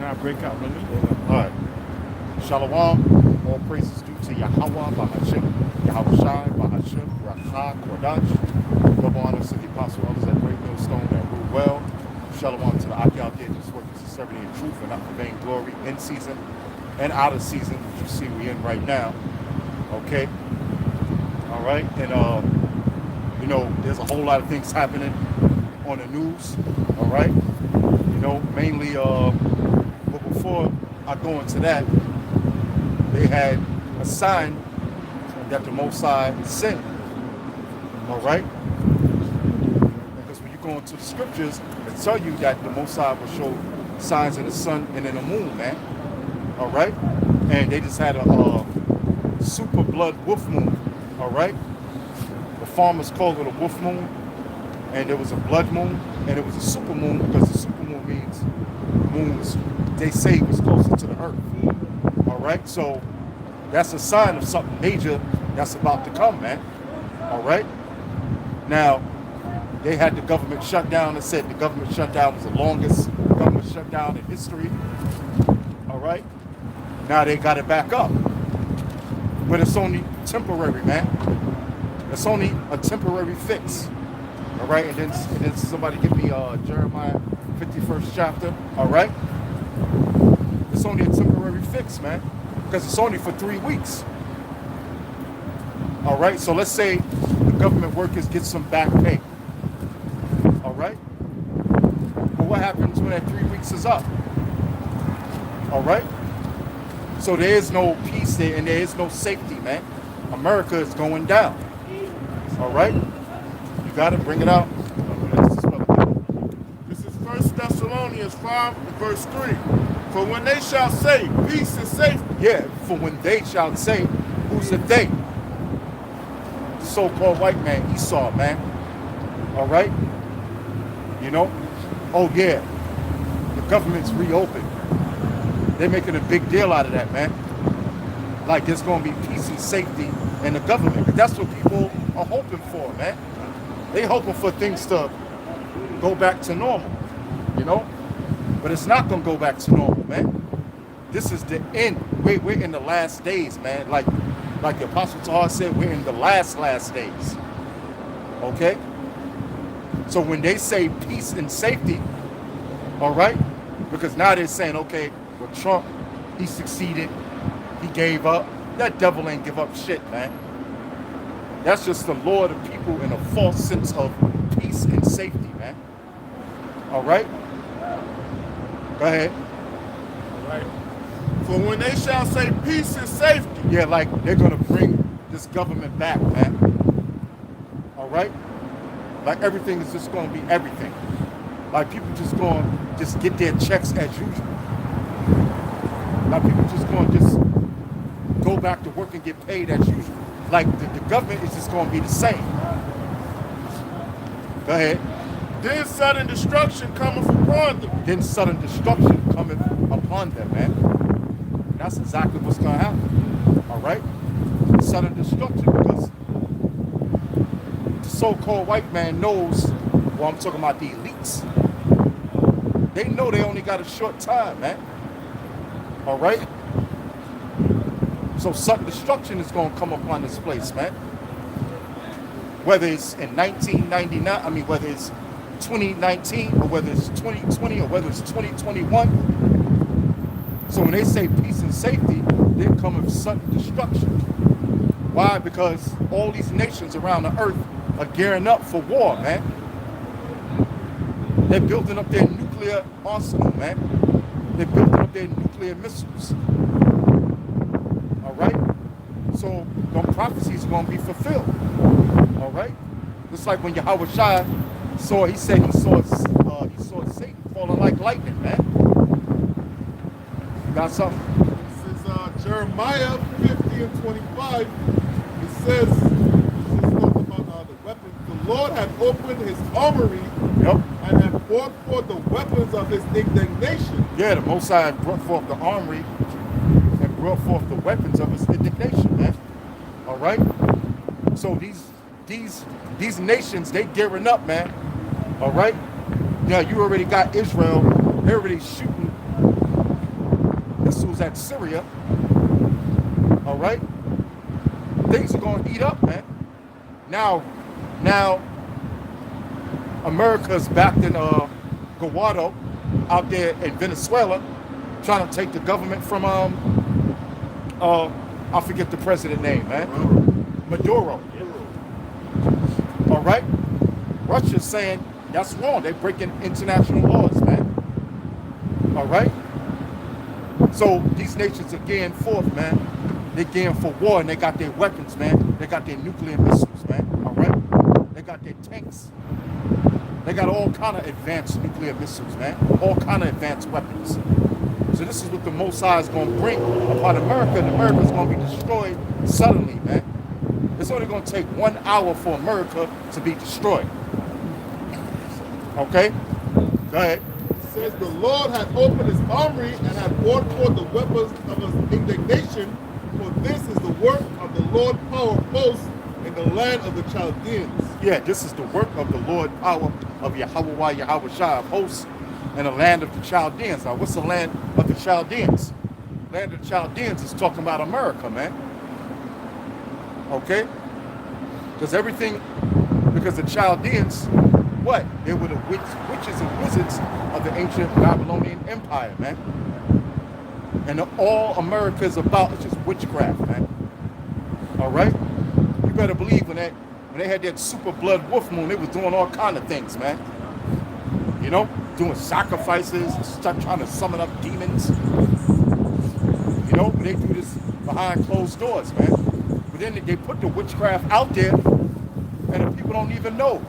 I break out, brother. All right. Shalom. All praises due to Yahweh, Bahashim, Yahweh Shai, Bahashim, Racha, Kodash. Double honors to the apostle elders at Great Millstone that rule well. Shalom to the Akyal Gauges working sincerity and truth and not for vain glory in season and out of season, which you see we in right now. Okay. All right. And there's a whole lot of things happening on the news. All right. Mainly but before I go into that, they had a sign that the Most High sent. All right. Because when you go into the scriptures, it tell you that the Most High will show signs in the sun and in the moon, man. All right. And they just had a super blood wolf moon. All right. The farmers called it a wolf moon, and there was a blood moon, and it was a super moon because the super moon means moons they say was closer to the earth. All right, so that's a sign of something major that's about to come, man. All right. Now they had the government shutdown and said the government shutdown was the longest government shutdown in history. All right. Now they got it back up, but it's only temporary, man. It's only a temporary fix. All right, and then somebody give me Jeremiah 51st chapter. All right, it's only a temporary fix, man, because it's only for 3 weeks. All right, so let's say the government workers get some back pay. All right, but what happens when that 3 weeks is up? All right, so there is no peace there and there is no safety, man. America is going down. All right, you got to bring it out. This is 1 Thessalonians 5, verse 3. For when they shall say, peace and safety. Yeah, for when they shall say, who's the they? The so-called white man, Esau, man. All right? Oh yeah, the government's reopened. They're making a big deal out of that, man. Like there's going to be peace and safety in the government. But that's what people are hoping for, man. They hoping for things to go back to normal, But it's not gonna go back to normal, man. This is the end. We're in the last days, man. Like the Apostle Tahar said, we're in the last days. Okay? So when they say peace and safety, all right, because now they're saying, okay, well, Trump, he succeeded, he gave up. That devil ain't give up shit, man. That's just the Lord of people in a false sense of peace and safety, man. All right? Go ahead. All right. For when they shall say peace and safety. Yeah, like they're going to bring this government back, man. All right? Like everything is just going to be everything. Like people just going to just get their checks as usual. Like people just going to just go back to work and get paid as usual. Like the government is just going to be the same. Go ahead. Then sudden destruction cometh upon them. Then sudden destruction cometh upon them, man. That's exactly what's going to happen. All right? Sudden destruction because the so-called white man knows, well, I'm talking about the elites. They know they only got a short time, man. All right? So sudden destruction is going to come upon this place, man. Whether it's in 1999, whether it's 2019 or whether it's 2020 or whether it's 2021. So when they say peace and safety, they come with sudden destruction. Why? Because all these nations around the earth are gearing up for war, man. They're building up their nuclear arsenal, man. They're building up their nuclear missiles. All right? So them prophecies are going to be fulfilled. All right? Just like when Yahweh Shai saw, he said he saw Satan falling like lightning, man. You got something? This is Jeremiah 50 and 25. It says talking about the weapons. The Lord had opened his armory and had brought forth the weapons of his indignation. Yeah, the Most High brought forth the armory and brought forth the weapons of his indignation, man. All right? So these nations, they gearing up, man. All right? Now, you already got Israel. They're already shooting missiles at Syria, all right, things are going to heat up, man. Now, America's backed in Guaido out there in Venezuela, trying to take the government from I forget the president name, man. Maduro. All right? Russia's saying that's wrong. They're breaking international laws, man. All right? So these nations are gearing forth, man. They're gearing for war, and they got their weapons, man. They got their nuclear missiles, man. All right? They got their tanks. They got all kind of advanced nuclear missiles, man. All kind of advanced weapons. So this is what the Most High is going to bring upon America, and America's going to be destroyed suddenly, man. It's only going to take 1 hour for America to be destroyed. Okay? Go ahead. It says the Lord had opened his armory and had poured forth the weapons of his indignation, for this is the work of the Lord power of hosts in the land of the Chaldeans. Yeah, this is the work of the Lord power of Yahweh Shai of hosts in the land of the Chaldeans. Now, what's the land of the Chaldeans? Land of the Chaldeans is talking about America, man. Okay? Because the Chaldeans, what? They were the witches and wizards of the ancient Babylonian Empire, man. And all America is about is just witchcraft, man. All right? You better believe when they had that super blood wolf moon, they was doing all kind of things, man. You know, doing sacrifices, start trying to summon up demons. You know, but they do this behind closed doors, man. But then they put the witchcraft out there, and the people don't even know.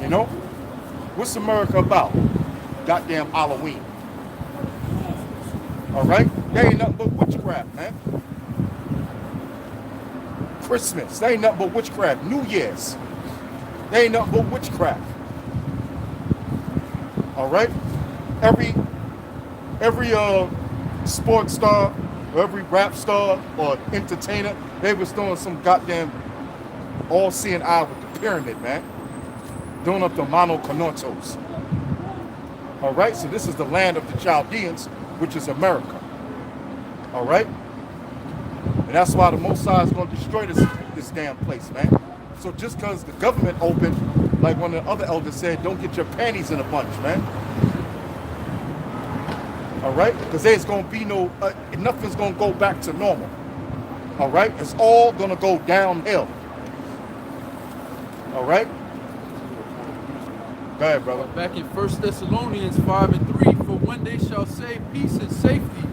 You know, what's America about? Goddamn Halloween. All right, they ain't nothing but witchcraft, man. Christmas, they ain't nothing but witchcraft. New Year's, they ain't nothing but witchcraft. All right, every sports star, or every rap star or entertainer, they was doing some goddamn all-seeing eye with the pyramid, man. Doing up the monoconotos. All right, so this is the land of the Chaldeans, which is America. All right, and that's why the Most High is going to destroy this damn place, man. So just because the government opened, like one of the other elders said, don't get your panties in a bunch, man. All right, because there's going to be nothing's going to go back to normal. All right, it's all going to go downhill. All right. Go ahead, brother. Back in 1 Thessalonians 5:3, for when they shall say peace and safety,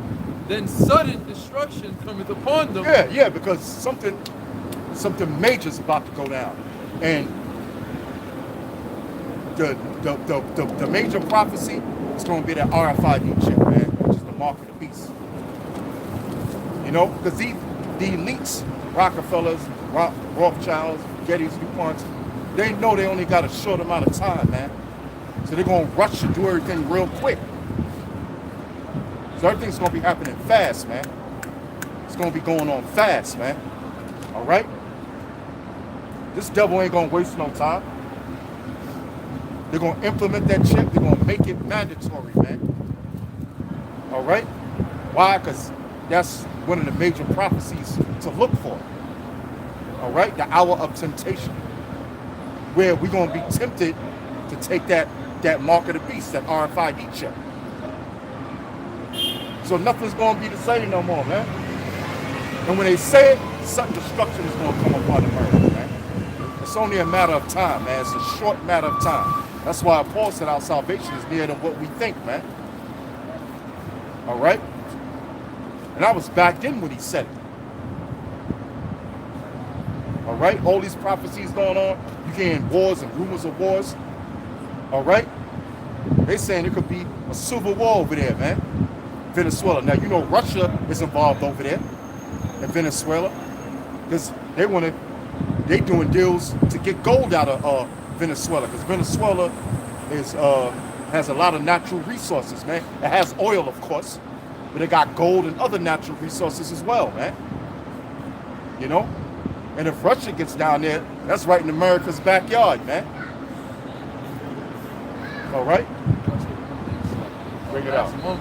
then sudden destruction cometh upon them. Yeah, because something major is about to go down, and the major prophecy is going to be that RFID chip, man, which is the mark of the beast. You know, because the elites, Rockefellers, Rothschilds, Gettys, DuPonts, they know they only got a short amount of time, man. So they're going to rush to do everything real quick. So everything's going to be happening fast, man. It's going to be going on fast, man. All right? This devil ain't going to waste no time. They're going to implement that chip. They're going to make it mandatory, man. All right? Why? Because that's one of the major prophecies to look for. All right? The hour of temptation, where we're going to be tempted to take that mark of the beast, that RFID chip. So nothing's going to be the same no more, man. And when they say it, sudden destruction is going to come upon America, man. It's only a matter of time, man. It's a short matter of time. That's why Paul said our salvation is nearer than what we think, man. All right? And I was back then when he said it. All right? All these prophecies going on. You getting wars and rumors of wars. All right? They saying it could be a civil war over there, man. Venezuela. Now, you know Russia is involved over there in Venezuela because they doing deals to get gold out of Venezuela, because Venezuela has a lot of natural resources, man. It has oil, of course, but it got gold and other natural resources as well, man. You know? And if Russia gets down there, that's right in America's backyard, man. All right? Bring it out. Last month,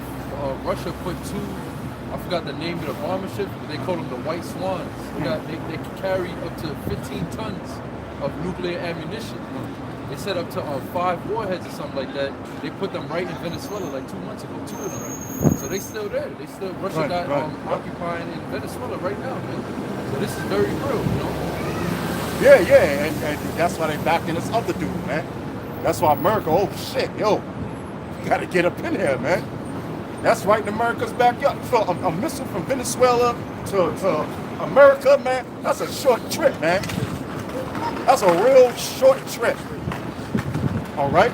Russia put I forgot the name of the bomber ship, but they call them the White Swans. They can carry up to 15 tons of nuclear ammunition. They set up to 5 warheads or something like that. They put them right in Venezuela like 2 months ago, 2 of them. So they still there. Russia got occupying in Venezuela right now, man. So this is very real, you know? Yeah, and that's why they backing this other dude, man. That's why America, oh shit, yo, you gotta get up in here, man. That's right in America's backyard. So a missile from Venezuela to America, man, that's a short trip, man. That's a real short trip. All right?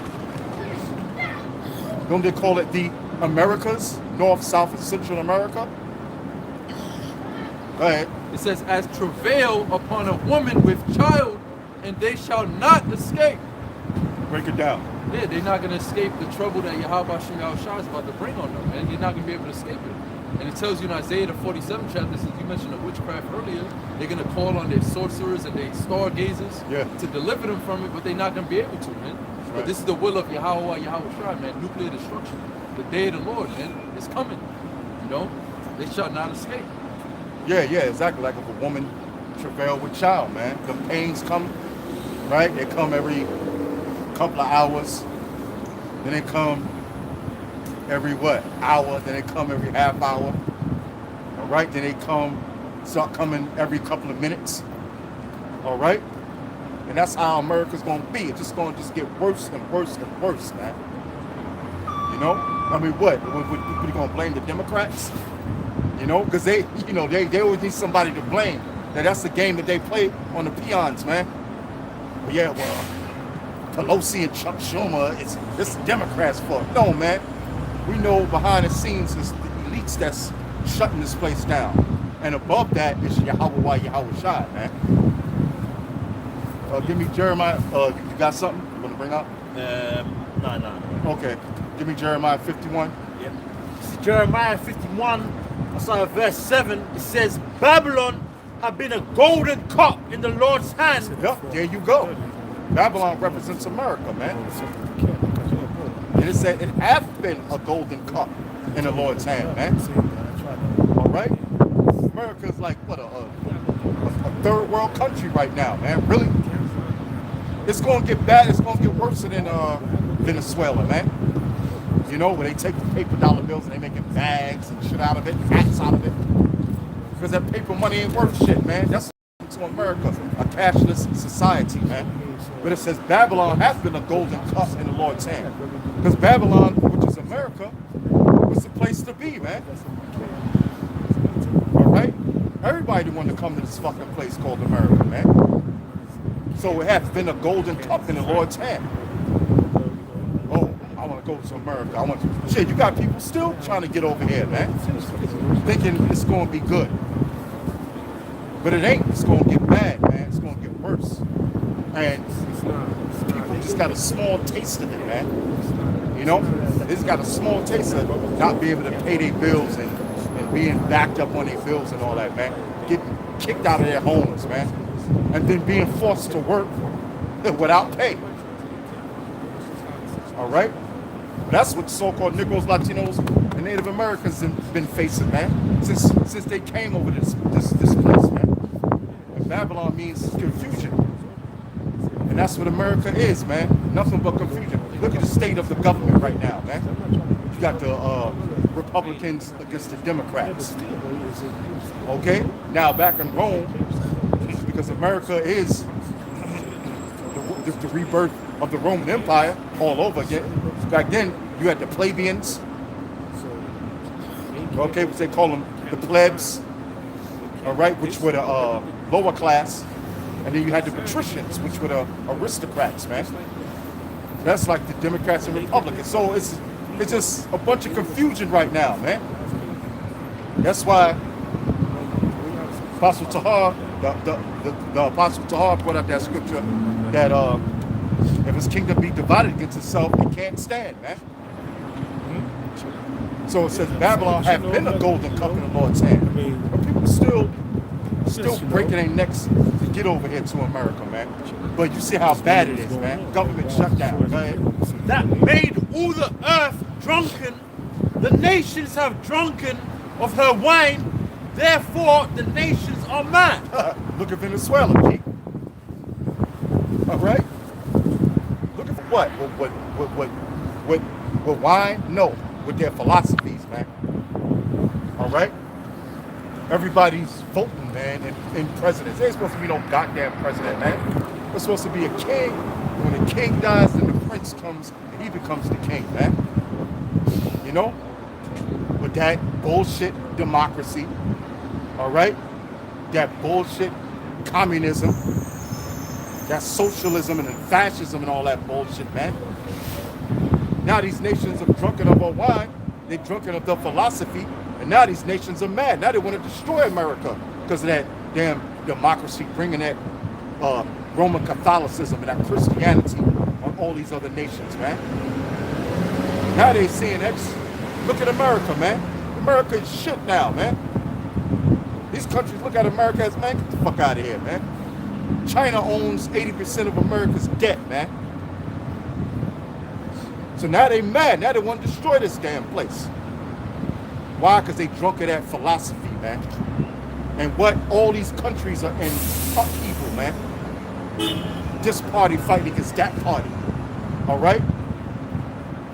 Don't they call it the Americas? North, South, and Central America? Go ahead. It says, as travail upon a woman with child, and they shall not escape. Break it down. Yeah, they're not going to escape the trouble that Yahweh Shem Yahushua is about to bring on them, man. You're not going to be able to escape it. And it tells you in Isaiah the 47th chapter, since you mentioned the witchcraft earlier, they're going to call on their sorcerers and their stargazers to deliver them from it, but they're not going to be able to, man. Right. But this is the will of Yahweh Yahushua, man. Nuclear destruction. The day of the Lord, man, is coming. You know? They shall not escape. Yeah, exactly. Like if a woman travail with child, man. The pains come, right? They come every couple of hours. Then they come every hour. Then they come every half hour. All right? Then they start coming every couple of minutes. All right? And that's how America's going to be. It's just going to get worse and worse and worse, man. You know? I mean, what? What are you going to blame the Democrats? You know? Because they always need somebody to blame. That's the game that they play on the peons, man. But yeah, well, Pelosi and Chuck Schumer, it's the Democrats' fault. No, man. We know behind the scenes is the elites that's shutting this place down. And above that is Yahushua, man. Give me Jeremiah. You got something you want to bring up? No. Okay. Give me Jeremiah 51. Yep. This is Jeremiah 51. I saw verse 7. It says, Babylon have been a golden cup in the Lord's hand. Yep, there you go. Babylon represents America, man. And it said it has been a golden cup in the Lord's hand, man. All right? America's like, what, a third world country right now, man. Really? It's going to get bad. It's going to get worse than Venezuela, man. You know, where they take the paper dollar bills and they making bags and shit out of it, hats out of it. Because that paper money ain't worth shit, man. That's to America, a cashless society, man. But it says Babylon has been a golden cup in the Lord's hand. Because Babylon, which is America, was the place to be, man. All right? Everybody wanted to come to this fucking place called America, man. So it has been a golden cup in the Lord's hand. Oh, I want to go to America. Shit, you got people still trying to get over here, man. Thinking it's going to be good. But it ain't. It's going to get bad, man. It's going to get worse. And people just got a small taste of it, man. You know? They just got a small taste of it. Not being able to pay their bills and being backed up on their bills and all that, man. Getting kicked out of their homes, man. And then being forced to work without pay. All right? That's what so-called Negroes, Latinos, and Native Americans have been facing, man, since they came over this place, man. And Babylon means confusion. And that's what America is, man. Nothing but confusion. Look at the state of the government right now, man. You got the Republicans against the Democrats. Okay? Now back in Rome, because America is the rebirth of the Roman Empire all over again. Back then, you had the plebeians, okay, which they call them the plebs, all right, which were the lower class, and then you had the patricians, which were the aristocrats, man. That's like the Democrats and Republicans. So it's just a bunch of confusion right now, man. That's why Apostle Tahar, the Apostle Tahar brought out that scripture that if his kingdom be divided against itself, it can't stand, man. So it says Babylon had been a golden cup in the Lord's hand. But people still breaking their necks to get over here to America, man. But you see how bad it is, man. Government shutdown. Go ahead. That made all the earth drunken the nations have drunken of her wine, therefore the nations are mad. Look at Venezuela, G. All right? Looking for what? With wine? No. With their philosophies, man. All right? Everybody's voting, man, in presidents. There ain't supposed to be no goddamn president, man. There's supposed to be a king. When the king dies, then the prince comes and he becomes the king, man. You know? With that bullshit democracy. All right? That bullshit communism. That socialism and fascism and all that bullshit, man. Now these nations are drunken of our wine. They're drunken of the philosophy. And now these nations are mad. Now they want to destroy America because of that damn democracy, bringing that Roman Catholicism and that Christianity on all these other nations, man. Now they saying, look at America, man. America is shit now, man. These countries look at America as, man, get the fuck out of here, man. China owns 80% of America's debt, man. So now they mad. Now they want to destroy this damn place. Why? Because they drunk of that philosophy, man. And what all these countries are in upheaval, man. This party fighting against that party. All right?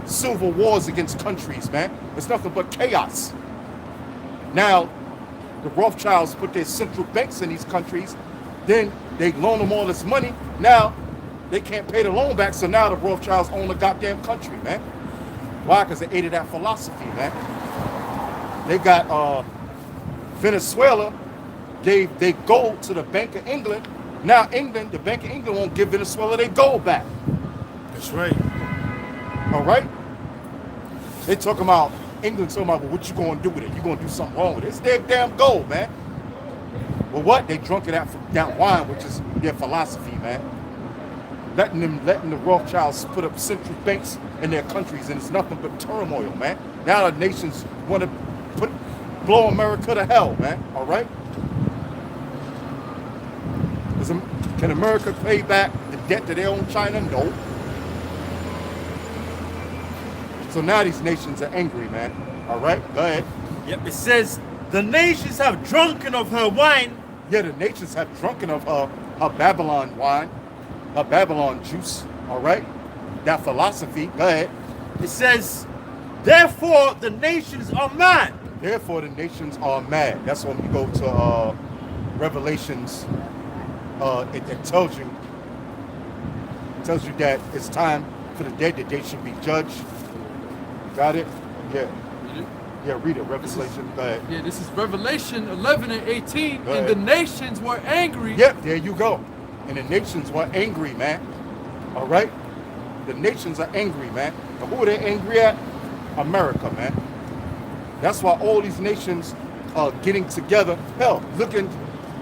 Civil wars against countries, man. It's nothing but chaos. Now, the Rothschilds put their central banks in these countries. Then they loan them all this money. Now, they can't pay the loan back. So now the Rothschilds own the goddamn country, man. Why? Because they ate of that philosophy, man. They got Venezuela, gave their gold to the Bank of England. Now England, the Bank of England won't give Venezuela their gold back. That's right. All right? They talking about, England talking about, well, what you gonna do with it? You gonna do something wrong with it? It's their damn gold, man. Well, what? They drunk of that wine, which is their philosophy, man. Letting the Rothschilds put up central banks in their countries, and it's nothing but turmoil, man. Now the nations want to blow America to hell, man. All right? Can America pay back the debt that they owe China? No. So now these nations are angry, man. All right? Go ahead. Yep, it says, the nations have drunken of her wine. Yeah, the nations have drunken of her Babylon wine, her Babylon juice. All right? That philosophy. Go ahead. It says, therefore the nations are mad. Therefore the nations are mad. That's when we go to Revelations. It tells you that it's time for the dead that they should be judged. Got it? Yeah. Read it. Yeah, read it. Revelation. Go ahead. Yeah, this is Revelation 11 and 18. Go And ahead. the nations were angry. Yep, there you go. And the nations were angry, man. All right? The nations are angry, man. And who are they angry at? America, man. That's why all these nations are getting together. Hell,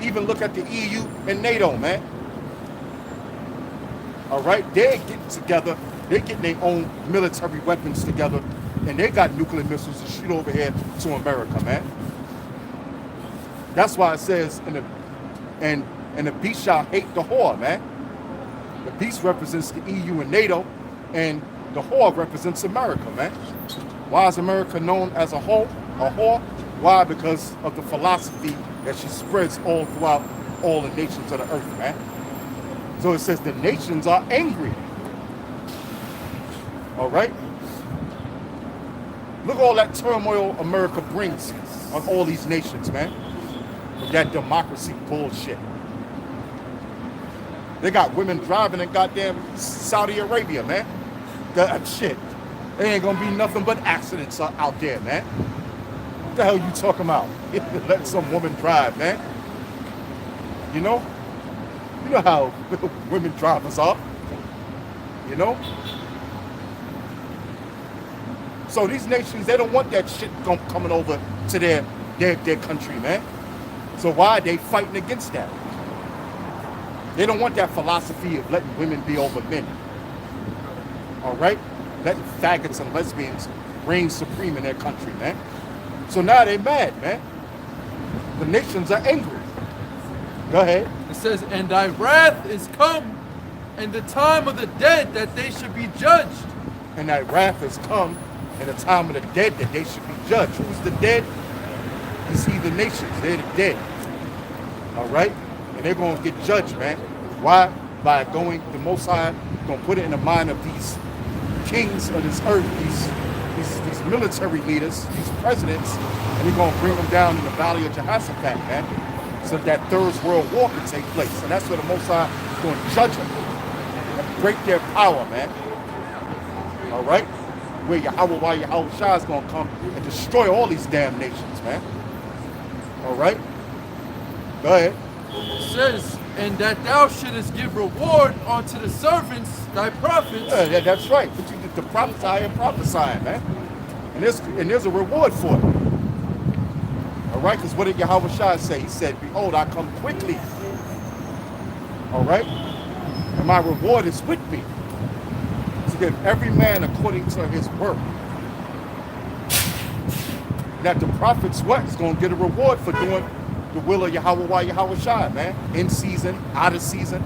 even look at the EU and NATO, man. All right? They're getting together. They're getting their own military weapons together. And they got nuclear missiles to shoot over here to America, man. That's why it says, and the beast shall hate the whore, man. The beast represents the EU and NATO, and the whore represents America, man. Why is America known as a whore? Why? Because of the philosophy that she spreads all throughout all the nations of the earth, man. So it says the nations are angry. All right? Look at all that turmoil America brings on all these nations, man. With that democracy bullshit. They got women driving in goddamn Saudi Arabia, man. That shit. There ain't gonna be nothing but accidents out there, man. What the hell you talking about? Let some woman drive, man. You know how women drivers are. You know? So these nations, they don't want that shit coming over to their country, man. So why are they fighting against that? They don't want that philosophy of letting women be over men. All right? Letting faggots and lesbians reign supreme in their country, man. So now they're mad, man. The nations are angry. Go ahead. It says, and thy wrath is come, and the time of the dead that they should be judged. And that wrath has come in the time of the dead, that they should be judged. Who's the dead? These heathen nations. They're the dead. All right? And they're going to get judged, man. Why? By going, the Most High going to put it in the mind of these kings of this earth, these military leaders, these presidents, and he's going to bring them down in the valley of Jehoshaphat, man, so that Third World War can take place. And that's where the Most High is going to judge them and break their power, man. All right? Where Yahweh Shai is going to come and destroy all these damn nations, man. All right? Go ahead. It says, and that thou shouldest give reward unto the servants, thy prophets. Yeah, that's right. But you get to prophesy and prophesying, man. And there's a reward for it. All right? Because what did Yahweh Shai say? He said, behold, I come quickly. All right? And my reward is with me, to give every man according to his work. That the prophets is going to get a reward for doing the will of Yahweh Shai, man. In season, out of season.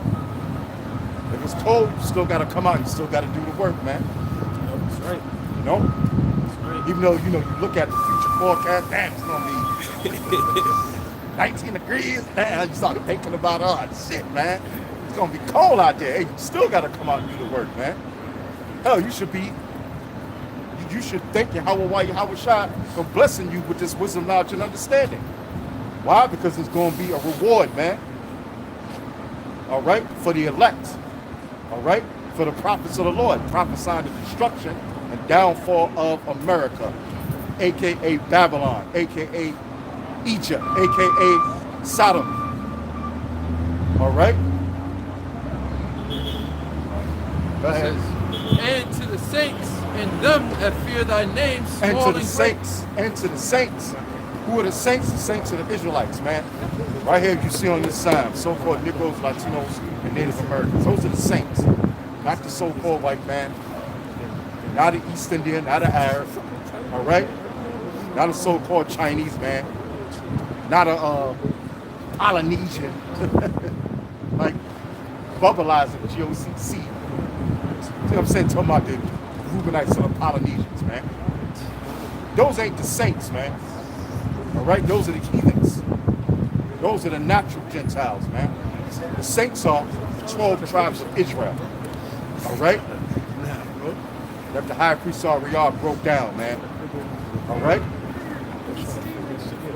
If it's cold, you still got to come out. You still got to do the work, man. That's right. You know? That's right. Even though, you look at the future forecast, damn, it's going to be 19 degrees. Damn, you start thinking about, shit, man. It's going to be cold out there. Hey, you still got to come out and do the work, man. Hell, you should thank Yahweh Shai for blessing you with this wisdom, knowledge, and understanding. Why? Because it's going to be a reward, man. All right? For the elect. All right? For the prophets of the Lord, prophesying the destruction and downfall of America, a.k.a. Babylon, a.k.a. Egypt, a.k.a. Sodom. All right? Go ahead. And to the saints and them that fear thy name, And small to the and saints, and to the saints. Who are the saints? The saints are the Israelites, man. Right here, you see on this sign, so-called Negroes, Latinos, and Native Americans. Those are the saints, not the so-called white man, not the East Indian, not the Arab, all right? Not a so-called Chinese man, not a Polynesian, like Bubbleizer, GOCC. You know what I'm saying? Talking about the Reubenites and the Polynesians, man. Those ain't the saints, man. All right? Those are the heathens. Those are the natural Gentiles, man. The saints are the 12 tribes of Israel. All right? That the high priest Ariah broke down, man. All right?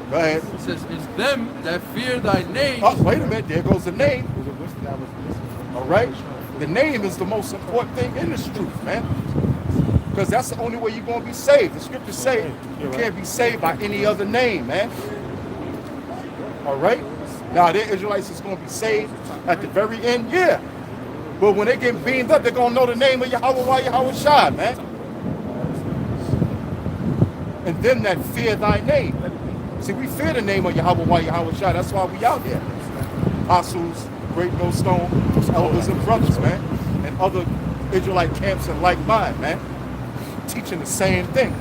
Go ahead. It says, it's them that fear thy name. Oh, wait a minute. There goes the name. All right? The name is the most important thing in this truth, man. Because that's the only way you're going to be saved. The scriptures say you can't be saved by any other name, man. All right? Now, the Israelites is going to be saved at the very end, yeah. But when they get beamed up, they're going to know the name of Yahweh Shai, man. And them that fear thy name. See, we fear the name of Yahweh Shai. That's why we out here. Apostles, Great Millstone, elders and brothers, man. And other Israelite camps and like mine, man. Teaching the same thing.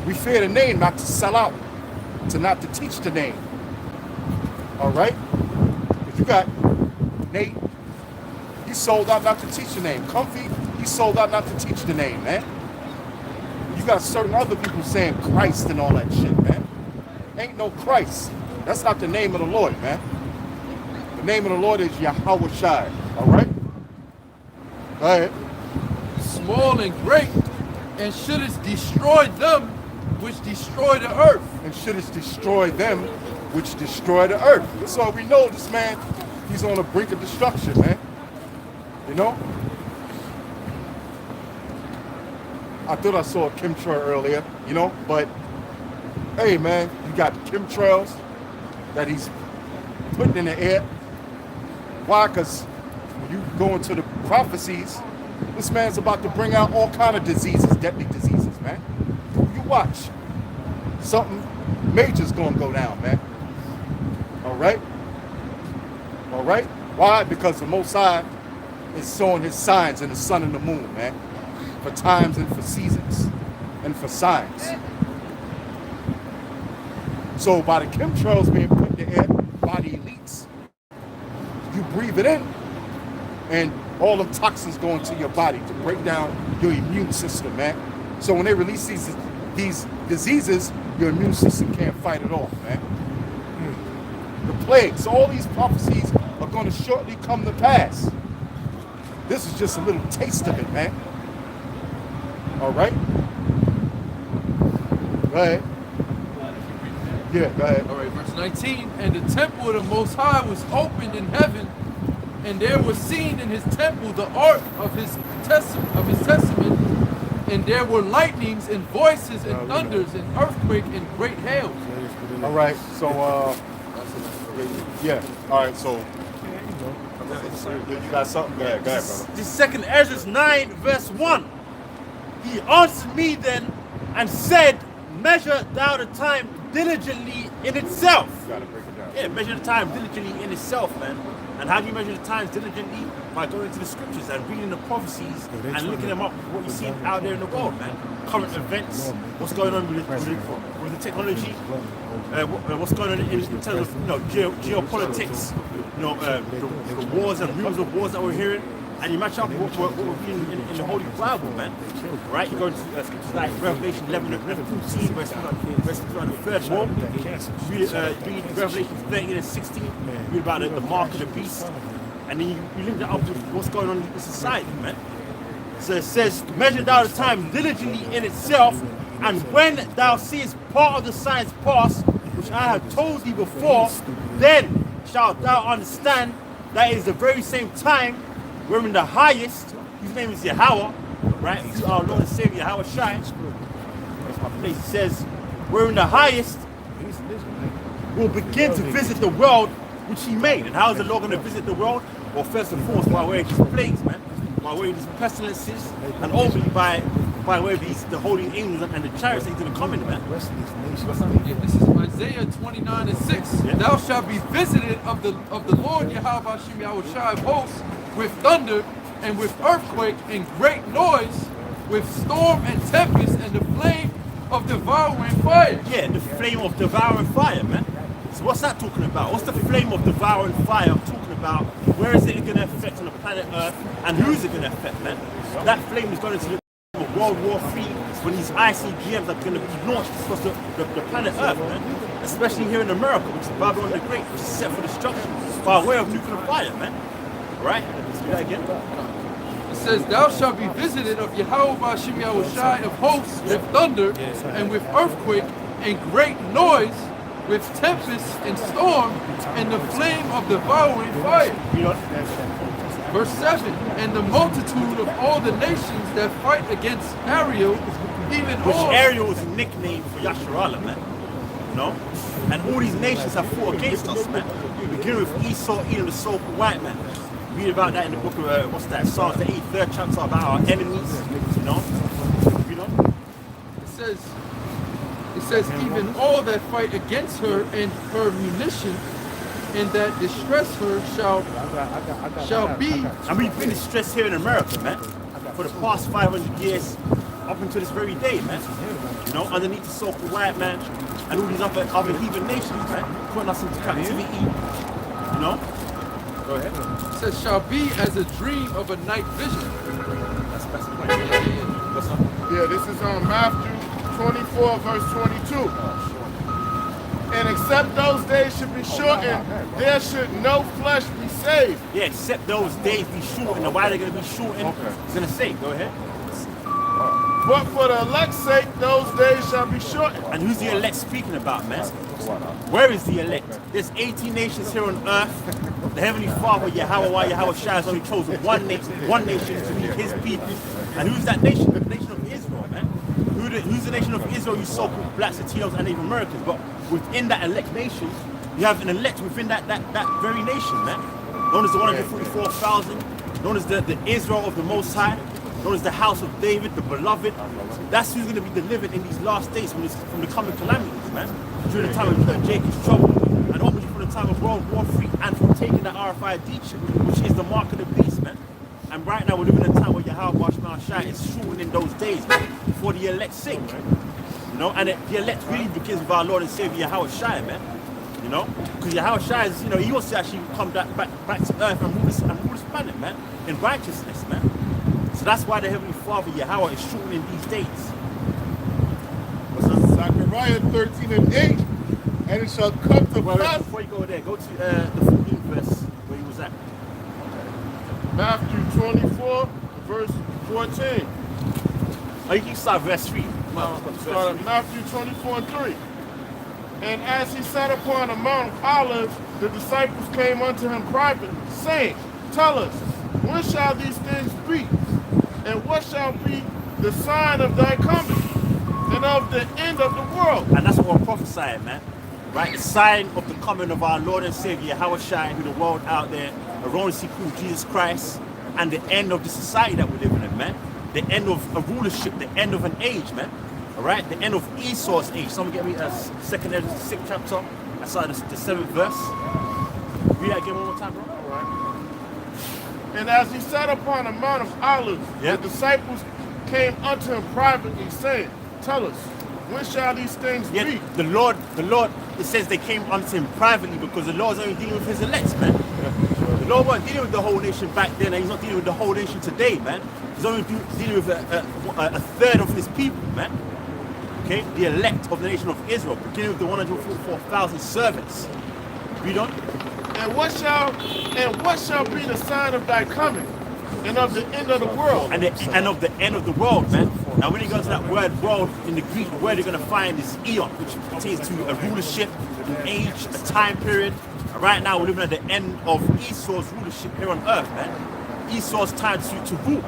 We fear the name not to sell out, not to teach the name. All right? But you got Nate, he sold out not to teach the name. Comfy, he sold out not to teach the name, man. You got certain other people saying Christ and all that shit, man. Ain't no Christ. That's not the name of the Lord, man. The name of the Lord is Yahweh Shai. All right? Go ahead. Small and great, and shouldest destroy them which destroy the earth. And shouldest destroy them which destroy the earth. So we know this man, he's on the brink of destruction, man. You know? I thought I saw a chemtrail earlier, you know, but hey, man, you got chemtrails that he's putting in the air. Why? Because when you go into the prophecies, this man's about to bring out all kind of diseases, deadly diseases, man. You watch. Something major's gonna go down, man. All right? All right? Why? Because the Most High is showing his signs in the sun and the moon, man. For times and for seasons and for signs. So by the chemtrails being put in the air by the elites, you breathe it in and all them toxins go into your body to break down your immune system, man. So when they release these diseases, your immune system can't fight it off, man. The plagues, all these prophecies are going to shortly come to pass. This is just a little taste of it, man. All right? Go ahead. Yeah, go ahead. All right, verse 19. And the temple of the Most High was opened in heaven, and there was seen in his temple the ark of his testament, and there were lightnings and voices and thunders and earthquake and great hail. All right, so, yeah. All right, so, you got something? Go ahead, brother. This second Ezra 9 verse 1. He answered me then and said, measure thou the time diligently in itself. You got to break it down. Yeah, measure the time diligently in itself, man. And how do you measure the times diligently? By going into the scriptures and reading the prophecies and looking them up, what you see out there in the world, man. Current events, what's going on with the technology, what's going on in terms of geopolitics, the wars and rumors of wars that we're hearing. And you match up what we're reading in the Holy Bible, man. Right? You go to scriptures like Revelation 11 and 15, where it's about the third war. Read Revelation 13 and 16, read about the mark of the beast. And then you link that up with what's going on in society, man. So it says, measure thou the time diligently in itself, and when thou seest part of the signs pass, which I have told thee before, then shalt thou understand that it is the very same time wherein the highest, whose name is Yahweh, right? Who's our Lord and Savior, Yahweh Shai. That's my place. It says, wherein the highest will begin to visit the world which he made. And how is the Lord going to visit the world? Well, first and foremost, by way of these plagues, man. By way of these pestilences, and ultimately by way of the holy angels and the chariots that he's going to come in, man. Yeah, this is Isaiah 29 and 6. Yeah. Thou shalt be visited of the Lord Yahweh Hashem Yahweh Shai of hosts, with thunder and with earthquake and great noise, with storm and tempest and the flame of devouring fire. Yeah, the flame of devouring fire, man. So what's that talking about? What's the flame of devouring fire talking about? Where is it going to affect on the planet Earth? And who is it going to affect, man? That flame is going to World War III, when these ICBMs are going to be launched across the planet Earth, man. Especially here in America, which is Babylon the Great, which is set for destruction by way of nuclear fire, man. Right? Let's do that again. It says, thou shalt be visited of Yahweh Hashem Yahweh Shai of hosts, with thunder and with earthquake and great noise, with tempest and storm and the flame of devouring fire. Verse 7, and the multitude of all the nations that fight against Ariel, even Which all... Ariel is a nickname for Yasharallah, man. You know? And all these nations have fought against us, man. Beginning with Esau, Edom, the so-called white man. Read about that in the book of, Psalms, the 3rd chapter, about our enemies, you know? It says, even all that fight against her and her munition, and that distress her shall be. And we've been distressed here in America, man, for the past 500 years, up until this very day, man. You know, underneath the so-called white man and all these other heathen nations, man, putting us into captivity. You know? Go ahead. It says, shall be as a dream of a night vision. That's the point. Yeah, this is on Matthew 24, verse 22. And except those days should be shortened, there should no flesh be saved. Yeah, except those days be shortened. And why they're going to be shortened, it's going to say, go ahead. But for the elect's sake, those days shall be shortened. And who's the elect speaking about, man? Where is the elect? There's 18 nations here on earth. The Heavenly Father, Yahweh Shai, has only chosen one nation to be his people. And who's that nation? The nation of Israel, man. Who's the nation of Israel? You so-called blacks, Latinos, and Native Americans. But within that elect nation, you have an elect within that very nation, man. Known as the 144,000, known as the Israel of the Most High, known as the house of David, the beloved. That's who's going to be delivered in these last days from the coming calamities, man. During the time of Jacob's trouble, and ultimately from the time of World War III, and from taking that RFID chip, which is the mark of the beast, man. And right now we're living in a time where Yahweh Shai is shortening those days, man, for the elect's sake. You know, and the elect really begins with our Lord and Savior Yahweh Shai, man. You know, because Yahweh Shai is, he wants to actually come back to earth and rule this manner, man, in righteousness, man. So that's why the Heavenly Father, Yahweh, is shortening these dates. Zechariah 13 and 8. And it shall come to Well, pass. before you go there, go to the 14th verse where he was at. Matthew 24, verse 14. Oh, you can start verse 3. Start at Matthew 24 and 3. And as he sat upon a Mount of Olives, the disciples came unto him privately, saying, Tell us, when shall these things be? And what shall be the sign of thy coming and of the end of the world? And that's what we're prophesying, man. Right? The sign of the coming of our Lord and Savior, Yahweh Shai, who the world out there erroneously called Jesus Christ, and the end of the society that we're living in, man. The end of a rulership, the end of an age, man. All right? The end of Esau's age. Someone get me a 2nd Ezra 6th chapter. I saw the 7th verse. Read that again one more time, bro. All right. And as he sat upon a Mount of Olives, Yeah. the disciples came unto him privately, saying, Tell us, when shall these things Yeah, be? the Lord, it says they came unto him privately because the Lord's only dealing with his elect, man. The Lord wasn't dealing with the whole nation back then, and he's not dealing with the whole nation today, man. He's only dealing with a third of his people, man. Okay, the elect of the nation of Israel, beginning with the 144,000 servants. Read on. And what shall be the sign of thy coming and of the end of the world? And of the end of the world, man. Now, when you go to that word world in the Greek, the word you're going to find is eon, which pertains to a rulership, an age, a time period. And right now, we're living at the end of Esau's rulership here on earth, man. Esau's time to rule.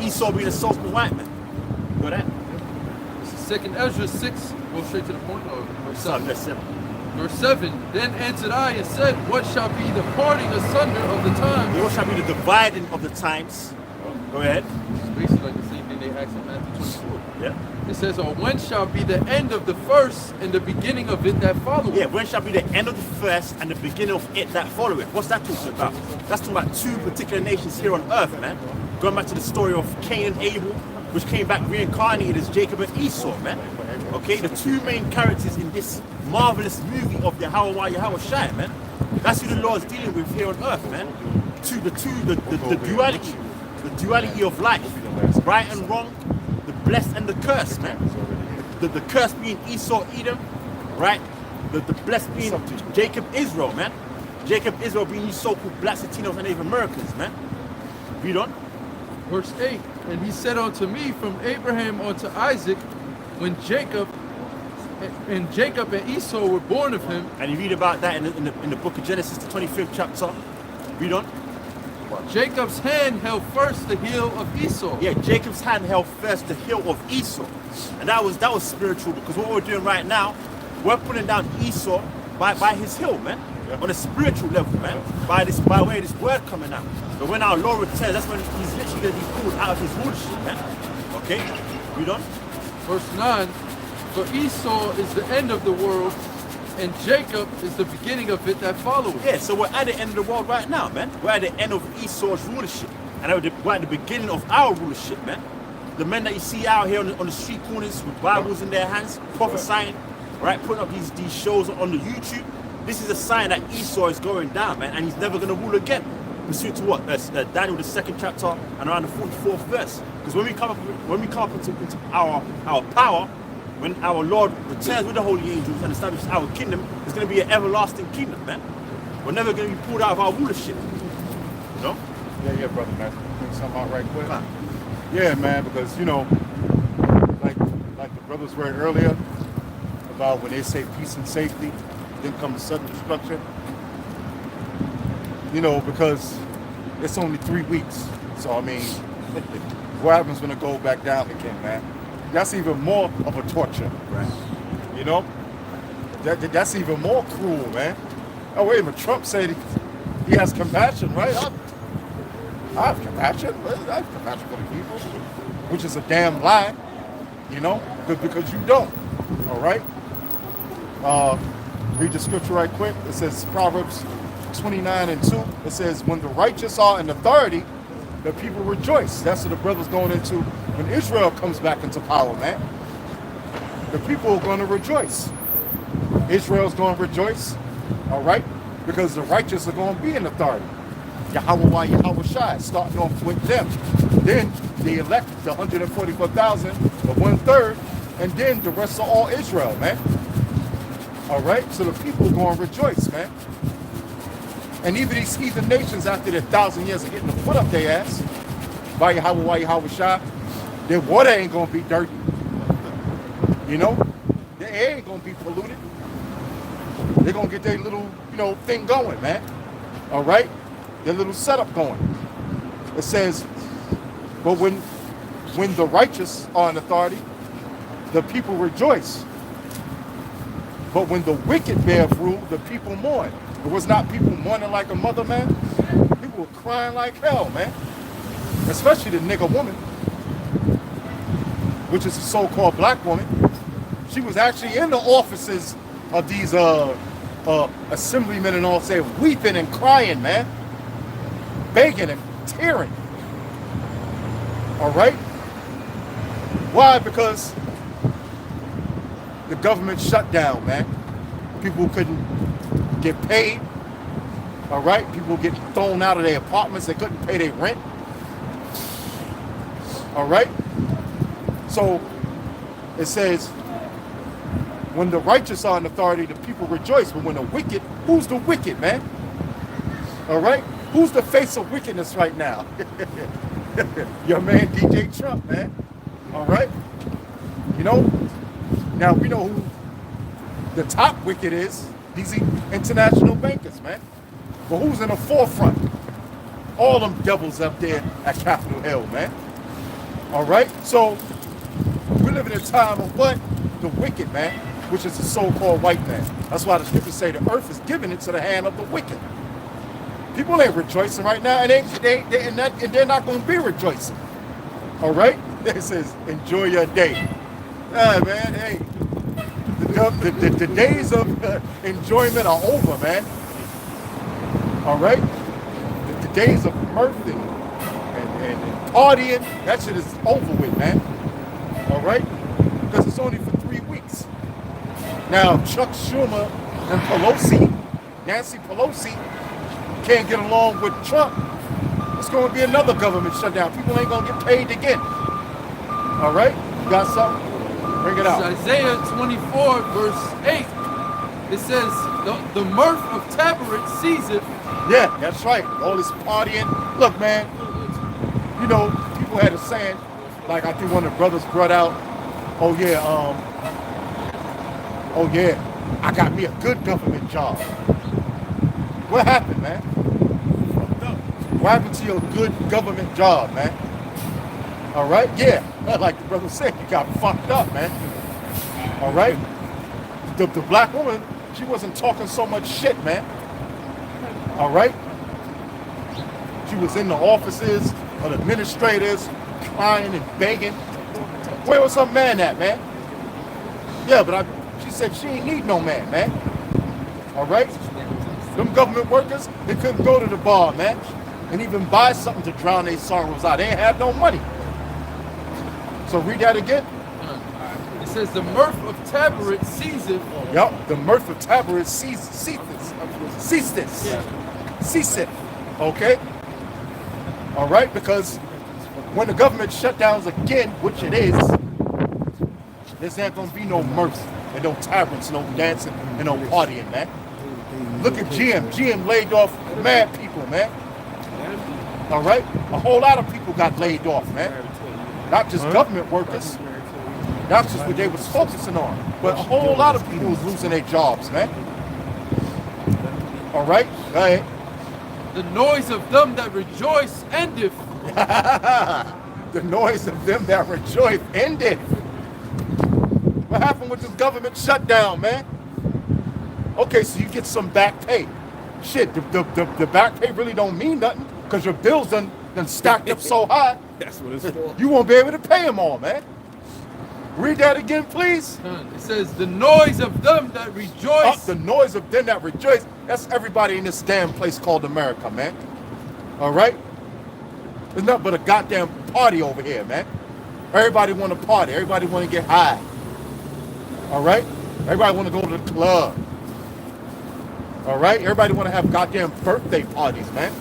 Esau being a so-called white man. You got that? 2nd Ezra 6, go straight to the point, or verse 7. Verse 7. Verse 7, Then answered I and said, What shall be the parting asunder of the times? What shall be the dividing of the times? Go ahead. It's basically like the same thing they asked in Matthew 24. Yeah. It says, Or when shall be the end of the first and the beginning of it that followeth? Yeah, when shall be the end of the first and the beginning of it that followeth? What's that talking about? That's talking about two particular nations here on earth, man. Going back to the story of Cain and Abel, which came back reincarnated as Jacob and Esau, man. Okay, the two main characters in this marvelous movie of the Yahweh Shai, man. That's who the Lord's dealing with here on earth, man. The duality. The duality of life. Right and wrong, the blessed and the cursed, man. The cursed being Esau, Edom, right? The blessed being Jacob, Israel, man. Jacob, Israel being you so-called Black Latinos and Native Americans, man. Read on. Verse 8, And he said unto me, From Abraham unto Isaac, when Jacob and Esau were born of him. And you read about that in the book of Genesis, the 25th chapter. Read on. Jacob's hand held first the heel of Esau. Yeah, Jacob's hand held first the heel of Esau. And that was spiritual, because what we're doing right now, we're putting down Esau by his heel, man. On a spiritual level, man. By way of this word coming out. But when our Lord returns, that's when he's literally going to be pulled out of his rulership, man. Okay? Read on. Verse 9, For Esau is the end of the world, and Jacob is the beginning of it that followeth. Yeah, so we're at the end of the world right now, man. We're at the end of Esau's rulership. And we're at the beginning of our rulership, man. The men that you see out here on the street corners with Bibles in their hands, prophesying, right, putting up these shows on the YouTube. This is a sign that Esau is going down, man, and he's never going to rule again. Pursuant to what? Daniel, the 2nd chapter, and around the 44th verse. Because when we come up into our power, when our Lord returns with the holy angels and establishes our kingdom, it's going to be an everlasting kingdom, man. We're never going to be pulled out of our rulership. You know? Yeah, brother, man. Bring something out right quick. Yeah, man, because, you know, like the brothers read earlier about when they say peace and safety, then comes sudden destruction. You know, because it's only 3 weeks. So, I mean, what happens when it goes back down again, man? That's even more of a torture. Right. You know? That's even more cruel, man. Oh, wait a minute. Trump said he has compassion, right? I have compassion. I have compassion for the people, which is a damn lie, you know, because you don't. All right? Read the scripture right quick. It says Proverbs 29 and 2. It says, when the righteous are in authority, the people rejoice. That's what the brother's going into when Israel comes back into power, man. The people are going to rejoice. Israel's going to rejoice, all right? Because the righteous are going to be in authority. Yahweh Yahweh Shai, starting off with them. Then they elect the 144,000, the 1/3, and then the rest of all Israel, man. All right? So the people are going to rejoice, man. And even these heathen nations, after their 1,000 years of getting the foot up their ass, by Yahweh Yahweh Shai, their water ain't going to be dirty. You know? Their air ain't going to be polluted. They're going to get their little, thing going, man. All right? Their little setup going. It says, but when the righteous are in authority, the people rejoice. But when the wicked bear rule, the people mourn. It was not people mourning like a mother, man. People were crying like hell, man. Especially the nigger woman, which is a so-called black woman. She was actually in the offices of these assemblymen and all, saying, weeping and crying, man. Begging and tearing. All right? Why? Because the government shut down, man. People couldn't get paid. All right? People get thrown out of their apartments. They couldn't pay their rent. All right? So it says, when the righteous are in authority, the people rejoice. But when the wicked, who's the wicked, man? All right? Who's the face of wickedness right now? Your man, DJ Trump, man. All right? Now we know who the top wicked is. These international bankers, man. But who's in the forefront? All them devils up there at Capitol Hill, man. All right? So we live in a time of what? The wicked, man, which is the so-called white man. That's why the scriptures say the earth is given into the hand of the wicked. People ain't rejoicing right now, and they're not going to be rejoicing. All right? It says, enjoy your day. Man, hey, the days of enjoyment are over, man. All right? The days of mirth and partying, that shit is over with, man. All right? Because it's only for 3 weeks. Now, Chuck Schumer and Nancy Pelosi, can't get along with Trump. It's going to be another government shutdown. People ain't going to get paid again. All right? You got something? Bring it out. Isaiah 24, verse 8. It says, the mirth of Tabaret ceaseth. Yeah, that's right. All this partying. Look, man, people had a saying, like I think one of the brothers brought out, oh yeah, I got me a good government job. What happened, man? What happened to your good government job, man? All right? Yeah, like the brother said, you got fucked up, man. All right? The black woman, she wasn't talking so much shit, man. All right? She was in the offices of the administrators, crying and begging. Where was her man at, man? Yeah, but she said she ain't need no man, man. All right? Them government workers, they couldn't go to the bar, man, and even buy something to drown their sorrows out. They ain't have no money. So read that again. It says the mirth of Tabaret ceaseth. Yup, the mirth of Tabaret ceaseth. Okay? All right, because when the government shutdowns again, which it is, there's not going to be no mirth and no taverns, no dancing and no partying, man. Look at GM. GM laid off mad people, man. All right? A whole lot of people got laid off, man. Not just government workers. That's just what they was focusing on. But a whole lot of people was losing their jobs, man. All right? Go ahead. The noise of them that rejoice endeth. The noise of them that rejoice ended. What happened with this government shutdown, man? Okay, so you get some back pay. Shit, the back pay really don't mean nothing because your bills done stacked up so high. That's what it's for. You won't be able to pay them all, man. Read that again, please. It says the noise of them that rejoice. The noise of them that rejoice. That's everybody in this damn place called America, man. All right? There's nothing but a goddamn party over here, man. Everybody want to party. Everybody want to get high. All right? Everybody want to go to the club. All right? Everybody want to have goddamn birthday parties, man.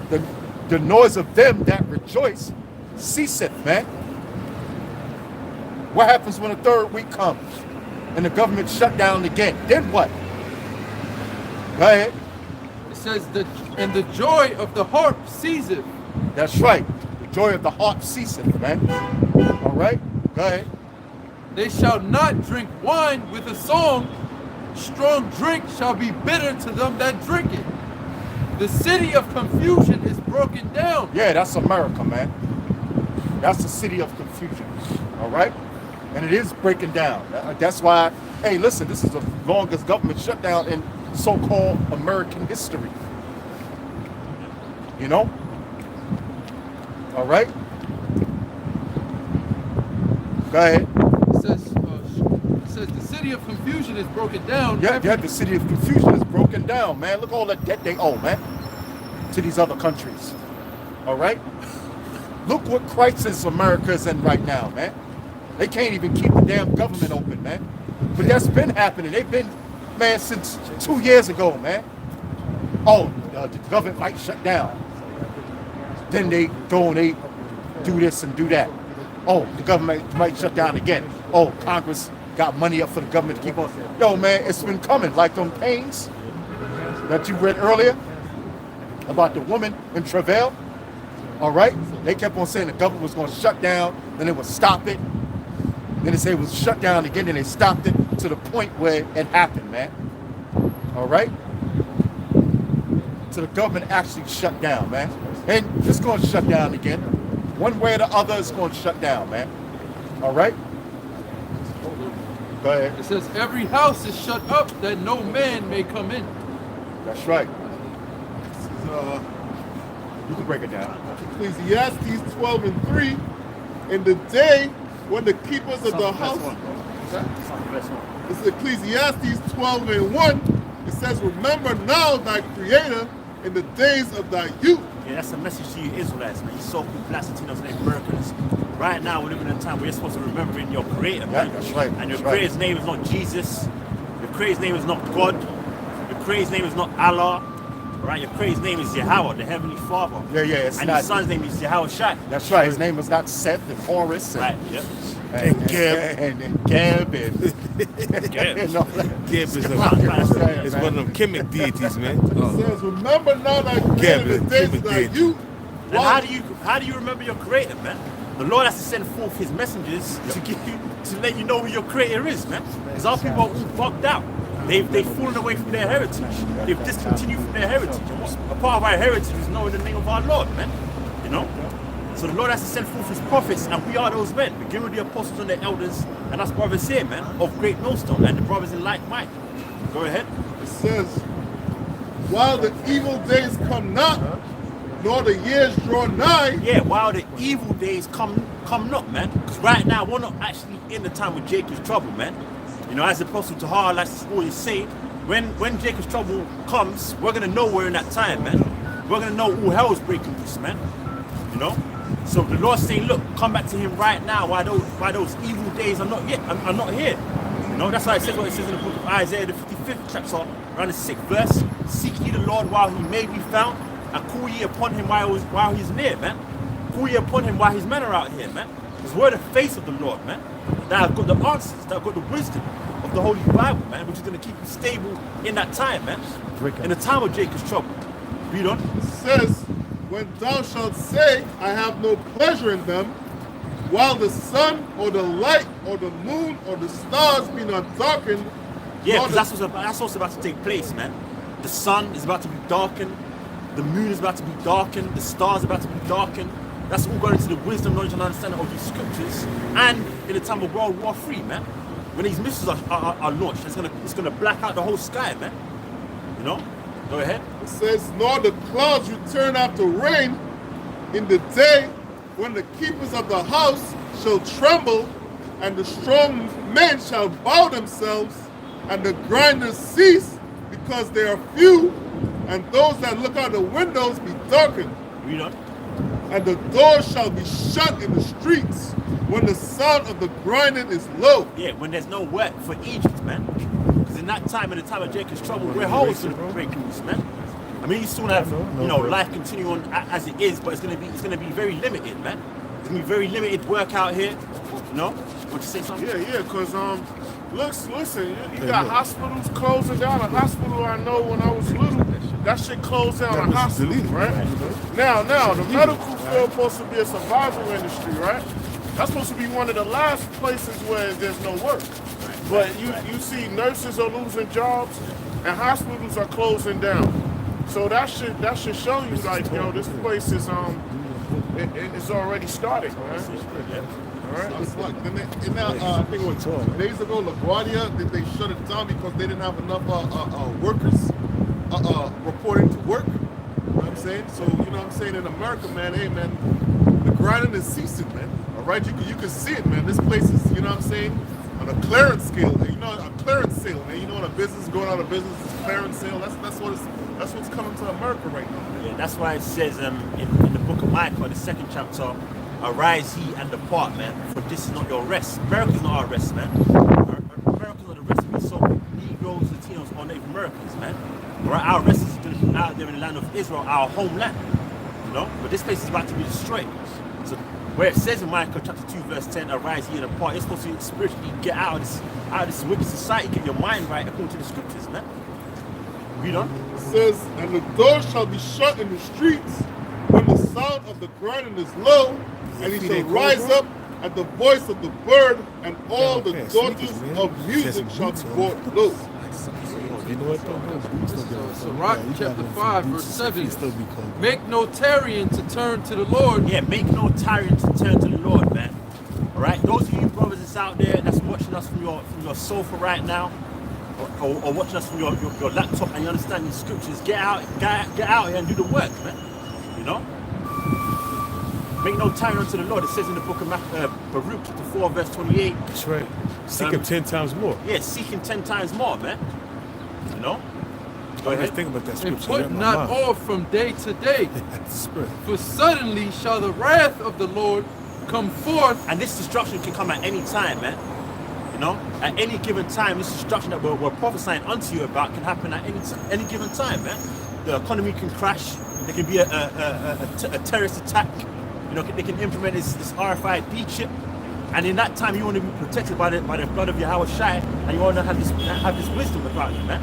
the noise of them that rejoice ceaseth, man. What happens when the third week comes and the government shut down again? Then what? Go ahead. It says, and the joy of the harp ceaseth. That's right. The joy of the heart ceaseth, man. All right? Go ahead. They shall not drink wine with a song. Strong drink shall be bitter to them that drink it. The city of confusion is broken down. Yeah, that's America, man. That's the city of confusion. All right? And it is breaking down. That's why, hey, listen, this is the longest government shutdown in so-called American history. You know? All right? Go ahead. It says the city of confusion is broken down. Yeah, the city of confusion is broken down, man. Look at all the debt they owe, man, to these other countries. All right? Look what crisis America is in right now, man. They can't even keep the damn government open, man. But that's been happening. They've been, man, since 2 years ago, man. Oh, the government might shut down. Then they go and they do this and do that. Oh, the government might shut down again. Oh, Congress got money up for the government to keep on. Yo, man, it's been coming. Like them pains that you read earlier about the woman in travail. All right? They kept on saying the government was going to shut down, then it would stop it. Then they say it was shut down again, then they stopped it to the point where it happened, man. All right? So the government actually shut down, man. And it's going to shut down again. One way or the other, it's going to shut down, man. All right? Go ahead. It says every house is shut up that no man may come in. That's right. This is, You can break it down. Ecclesiastes 12:3. In the day when the keepers of the house. This is Ecclesiastes 12:1. It says, remember now thy creator in the days of thy youth. Yeah, that's a message to you Israelites, man. You so-called Black Latinos and Americans. Right now, we're living in a time where you're supposed to remember in your creator, man. Yeah, that's right. And your That's right. creator's name is not Jesus. Your creator's name is not God. Your creator's name is not Allah. Right? Your creator's name is Yahweh, the Heavenly Father. Yeah, it's and not. his son's name is Yahweh Shai. That's right. His name was not Seth and Horus. Right, yeah. And Geb. And Geb. Geb. And all that. Geb is, Right, is man. one of them Kemet deities, man. It says, remember now thy creator in the days of thy youth. And how do you remember your creator, man? The Lord has to send forth his messengers to give you, to let you know who your creator is, man. Because our people are all bugged out. They've fallen away from their heritage. They've discontinued from their heritage. And a part of our heritage is knowing the name of our Lord, man. You know? So the Lord has to send forth his prophets, and we are those men, beginning with the apostles and the elders, and us brothers here, man, of Great Millstone, and the brothers in like mind. Go ahead. It says, while the evil days come not, nor the years draw nigh. Yeah, while the evil days come not, man. Because right now, we're not actually in the time of Jacob's trouble, man. You know, as the Apostle Tahar likes to always say, when Jacob's trouble comes, we're going to know we're in that time, man. We're going to know all hell is breaking loose, man. You know? So the Lord's saying, look, come back to him right now while those evil days are not not here. You know, that's why it says what it says in the book of Isaiah, the 55th chapter, around the 6th verse. Seek ye the Lord while he may be found, and call ye upon him while he's near, man. Call ye upon him while his men are out here, man. Because we're the face of the Lord, man. That have got the answers, that have got the wisdom of the Holy Bible, man, which is going to keep you stable in that time, man. In the time of Jacob's trouble. Read on. It says, when thou shalt say, I have no pleasure in them, while the sun or the light or the moon or the stars be not darkened. Yeah, because that's what's about to take place, man. The sun is about to be darkened. The moon is about to be darkened. The stars are about to be darkened. That's all going into the wisdom, knowledge, and understanding of these scriptures. And in the time of World War III, man, when these missiles are launched, it's gonna black out the whole sky, man. You know? Go ahead. It says, nor the clouds return after rain in the day when the keepers of the house shall tremble, and the strong men shall bow themselves, and the grinders cease, because they are few, and those that look out the windows be darkened. Read on. And the doors shall be shut in the streets when the sound of the grinding is low. Yeah, when there's no work for Egypt, man. Because in that time, in the time of Jacob's trouble, we're always going to break loose, man. I mean, you still have, life continue on as it is, but it's gonna be very limited, man. It's gonna be very limited work out here. Want to say something? Yeah, because listen, you got hospitals closing down. A hospital I know when I was little, that shit closed down. A hospital, right? Now, the medical field supposed to be a survival industry, right? That's supposed to be one of the last places where there's no work. But you see nurses are losing jobs and hospitals are closing down. So that should show you like, this place is it's already started, man. All right. It's like, I think it was 2 days ago, LaGuardia, they shut it down because they didn't have enough workers reporting to work. You know what I'm saying? So, you know what I'm saying, in America, man, hey, man, the grinding is ceasing, man. All right? You can see it, man. This place is, you know what I'm saying, on a clearance scale. You know, a clearance sale, man. You know, when a business is going out of business, it's a clearance sale. That's what's coming to America right now, man. Yeah, that's why it says in the book of Micah, the 2nd chapter, arise ye and depart, man, for this is not your rest. America's not our rest, man. America's not the rest of us. So Negroes, Latinos, or Native Americans, man. Right? Our rest is going to be out there in the land of Israel, our homeland. But this place is about to be destroyed. So where it says in Micah chapter 2, verse 10, arise ye and depart, it's supposed to spiritually get out of this wicked society, get your mind right according to the scriptures, man. Read on. It says, and the door shall be shut in the streets when the sound of the grinding is low, and he shall rise up at the voice of the bird, and all the daughters of music shall be brought low. Sirach chapter 5, verse 7. Make no tarrying to turn to the Lord. Yeah, make no tarrying to turn to the Lord, man. All right, those of you brothers that's out there that's watching us from your sofa right now, or watching us from your laptop, and you understand these scriptures, get out here and do the work, man. Make no tarrying unto the Lord. It says in the book of Baruch chapter 4, verse 28. That's right. Seek him 10 times more. Yeah, seek him 10 times more, man. Go ahead. Think about that And scripture. put not off from day to day. For suddenly shall the wrath of the Lord come forth. And this destruction can come at any time, man. At any given time, this destruction that we're prophesying unto you about can happen at any given time, man. The economy can crash. There can be a terrorist attack. They can implement this RFID chip. And in that time, you want to be protected by the blood of Yahweh Shai, and you want to have this wisdom about you, man.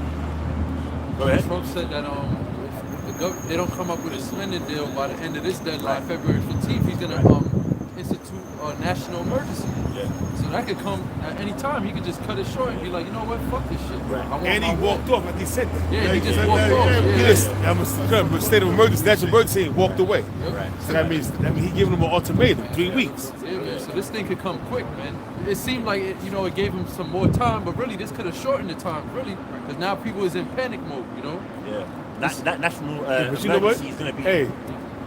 Go ahead. Trump said that if they don't come up with a spending deal by the end of this deadline, February 15th, he's going to institute a national emergency. Yeah. So that could come at any time. He could just cut it short and be like, you know what, fuck this shit. Right. And he walked off, like he said that. Yeah, he just said walked that, off. yeah. He just, I'm a state of emergency, national emergency, and walked away. Right. So that means he giving them an ultimatum, 3 weeks. Yeah, man. So this thing could come quick, man. It seemed like it gave him some more time, but really this could have shortened the time, really, because now people is in panic mode, Yeah. That national But you know what? emergency is going to be. Hey,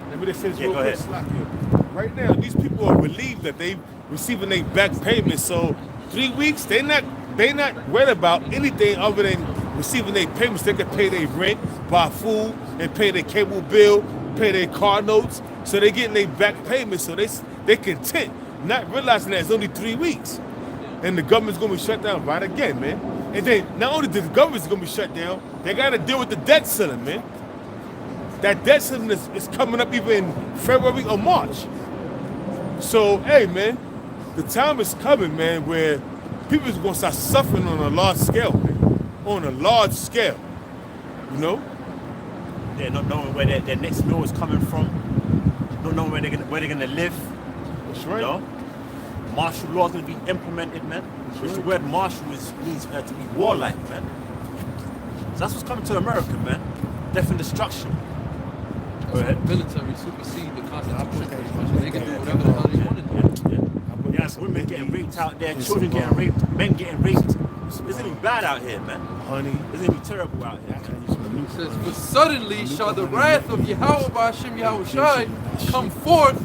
let me just say this real go quick, ahead. Slack here. Right now, these people are relieved that they receiving their back payment. So 3 weeks, they not worried about anything other than receiving their payments. They can pay their rent, buy food, and pay their cable bill, pay their car notes. So they're getting their back payment. So they content, not realizing that it's only 3 weeks. And the government's gonna be shut down right again, man. And then not only the government's gonna be shut down, they gotta deal with the debt ceiling, man. That debt ceiling is coming up either in February or March. So, hey, man, the time is coming, man, where people is gonna start suffering on a large scale, man. On a large scale, They're not knowing where their next meal is coming from. Not knowing where they're gonna live. That's right. Martial law is gonna be implemented, man. Which the word martial means to be warlike, man. So that's what's coming to America, man. Death and destruction. Go ahead. Military supersede the Constitution pretty much. They can do whatever the hell they want to do. Yeah, women getting raped out there, children getting raped, men getting raped. It's gonna be bad out here, man. Honey. It's gonna be terrible out here. It says, but suddenly shall the wrath of Yahweh Ba'ashem Yahweh Shai come forth,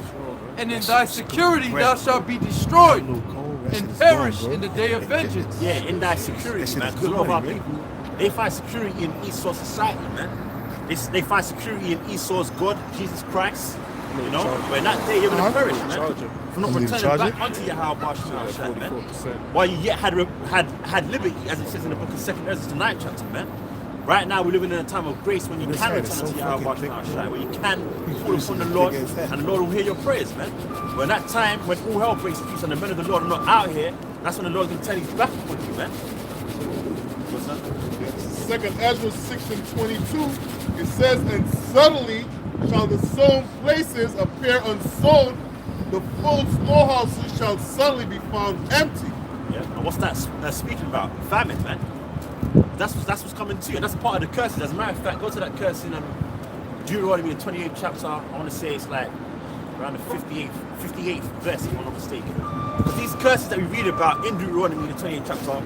and in thy security thou shalt be destroyed and perish in the day of vengeance. Yeah, in thy security, man. Because a lot of our people, they find security in Esau's society, man. They find security in Esau's God, Jesus Christ. But in that day you're gonna perish, man. For not returning back unto Yahweh Ba'ashem Yahweh Shai, man. While you yet had liberty, as it says in the book of 2nd Ezra, the 9th chapter, man. Right now, we're living in a time of grace when you This can head is return so to Yahweh fucking Bashar thick, Shai, man. where you can call upon the Lord, Big ass head. and the Lord will hear your prayers, man. When that time, when all hell breaks loose and the men of the Lord are not out here, that's when the Lord can turn his back upon you, man. What's that? Second Ezra 6 and 22, it says, and suddenly shall the sown places appear unsown, the full storehouses shall suddenly be found empty. Yeah. And what's that speaking about? Famine, man. That's what's coming to you. And that's part of the curses. As a matter of fact, go to that curse in Deuteronomy, the 28th chapter. I want to say it's like around the 58th verse, if I'm not mistaken. Because these curses that we read about in Deuteronomy, the 28th chapter,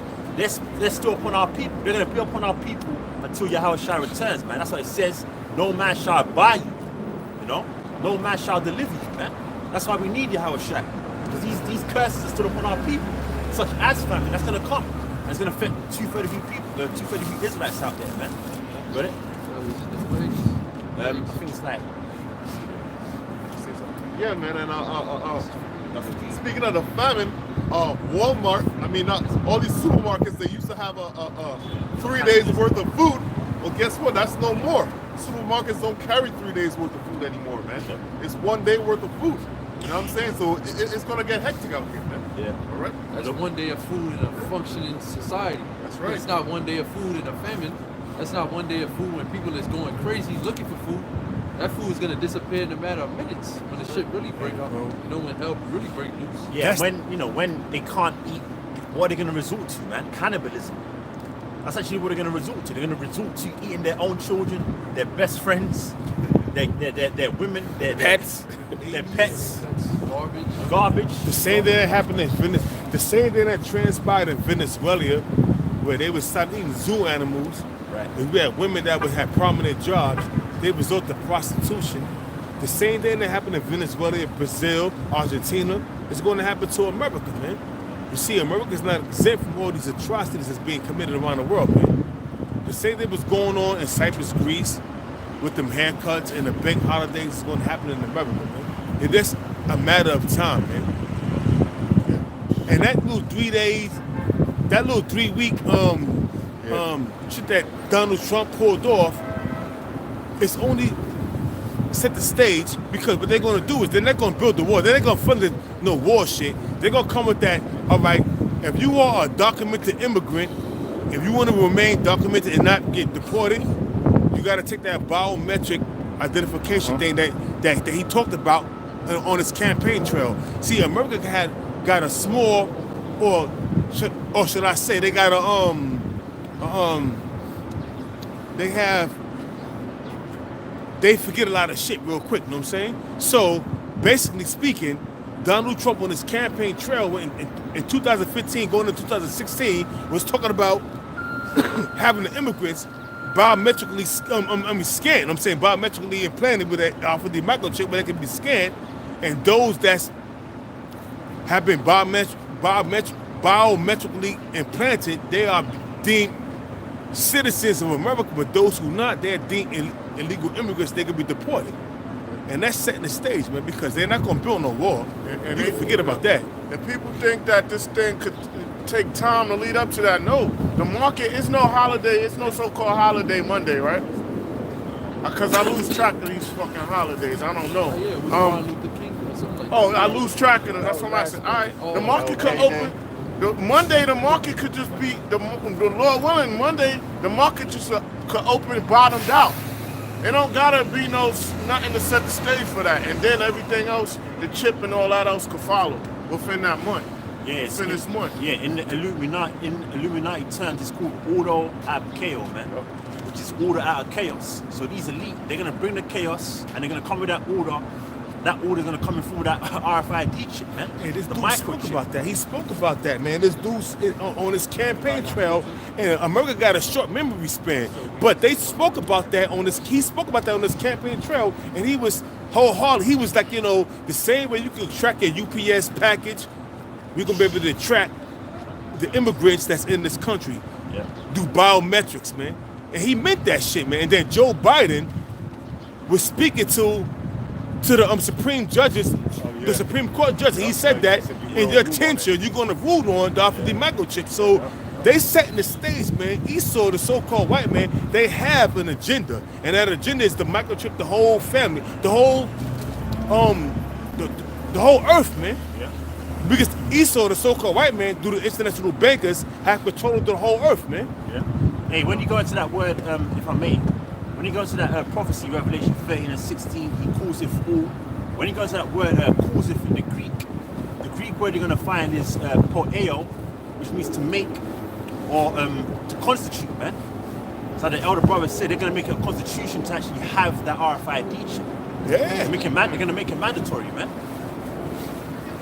they're still upon our people. They're going to be upon our people until Yahweh Shai returns, man. That's why it says, no man shall buy you. You know? No man shall deliver you, man. That's why we need Yahweh Shai. Because these curses are still upon our people, such as famine. That's going to come. And it's going to affect 232 people, the 232 Israelites out there, man. Got it? I think it's like... Yeah, man, and speaking of the famine, Walmart, I mean, all these supermarkets, they used to have a 3 days worth of food. Well, guess what? That's no more. Supermarkets don't carry 3 days worth of food anymore, man. It's 1 day worth of food. You know what I'm saying? So it's going to get hectic out here, man. Yeah. All right? That's 1 day of food in a functioning society. That's right. It's not 1 day of food in a famine. That's not 1 day of food when people is going crazy looking for food. That food is gonna disappear in a matter of minutes when the shit really break out. You know, when hell really break loose. Yeah, when they can't eat, what are they going to resort to, man? Cannibalism. That's actually what they're going to resort to. They're going to resort to eating their own children, their best friends, their women, their pets, That's garbage. garbage. The same thing that happened in Venezuela. The same thing that transpired in Venezuela, where they would stop eating zoo animals. Right. And we had women that would have prominent jobs. They resort to prostitution. The same thing that happened in Venezuela, Brazil, Argentina, is going to happen to America, man. You see, America's not exempt from all these atrocities that's being committed around the world, man. The same thing was going on in Cyprus, Greece, with them haircuts and the bank holidays is going to happen in America, man. It's just a matter of time, man. And that little 3 days, that little 3 week shit that Donald Trump pulled off, it's only set the stage because what they're going to do is they're not going to build the wall. They're not going to fund the war shit. They're going to come with that, all right, if you are a documented immigrant, if you want to remain documented and not get deported, you got to take that biometric identification thing that he talked about on his campaign trail. See, America got a small, or should I say, they got they forget a lot of shit real quick, you know what I'm saying? So, basically speaking, Donald Trump on his campaign trail in 2015, going into 2016, was talking about having the immigrants biometrically, scanned. I'm saying biometrically implanted with that off of the microchip where they can be scanned, and those that have been biometrically implanted, they are deemed citizens of America, but those who not, they're deemed illegal immigrants. They could be deported, and that's setting the stage, man, because they're not going to build no wall. And you can forget about that. And people think that this thing could take time to lead up to that. No, the market is no holiday. It's no so-called holiday Monday, right? Because I lose track of these fucking holidays. I don't know. Yeah, with Martin Luther King or something like that. Oh, I lose track of them. That's what I'm saying. All right, the market could open. Monday, the market could just be, the Lord willing, Monday, the market just could open bottomed out. It don't gotta be nothing to set the stage for that. And then everything else, the chip and all that else could follow within that month. Yeah, within this month. Yeah, in the Illuminati terms, it's called order ab chaos, man. Which is order out of chaos. So these elite, they're gonna bring the chaos and they're gonna come with that order. That order's gonna come in through that RFID chip, man. Hey, this the dude spoke about that. He spoke about that, man. This dude on his campaign trail, and America got a short memory span. But they spoke about that on his. He spoke about that on his campaign trail, and he was wholehearted. He was like, the same way you can track your UPS package, we gonna be able to track the immigrants that's in this country. Yeah. Do biometrics, man. And he meant that shit, man. And then Joe Biden was speaking to the Supreme judges, the Supreme Court judges. He said that in your attention, you're going to rule on the microchip. So they setting the stage, man. Esau, the so-called white man, they have an agenda, and that agenda is to microchip the whole family, the whole the whole earth, man. Yeah. Because Esau, the so-called white man, through the international bankers, have control of the whole earth, man. Yeah. Hey, when you go into that word, if I may, when you go into that prophecy, Revelation 13 and 16, he calls it all. When you go into that word, calls it in the Greek word you're going to find is poeo, which means to make or to constitute, man. So the elder brother said they're going to make a constitution to actually have that RFID chip. Yeah. They're going to make it mandatory, man.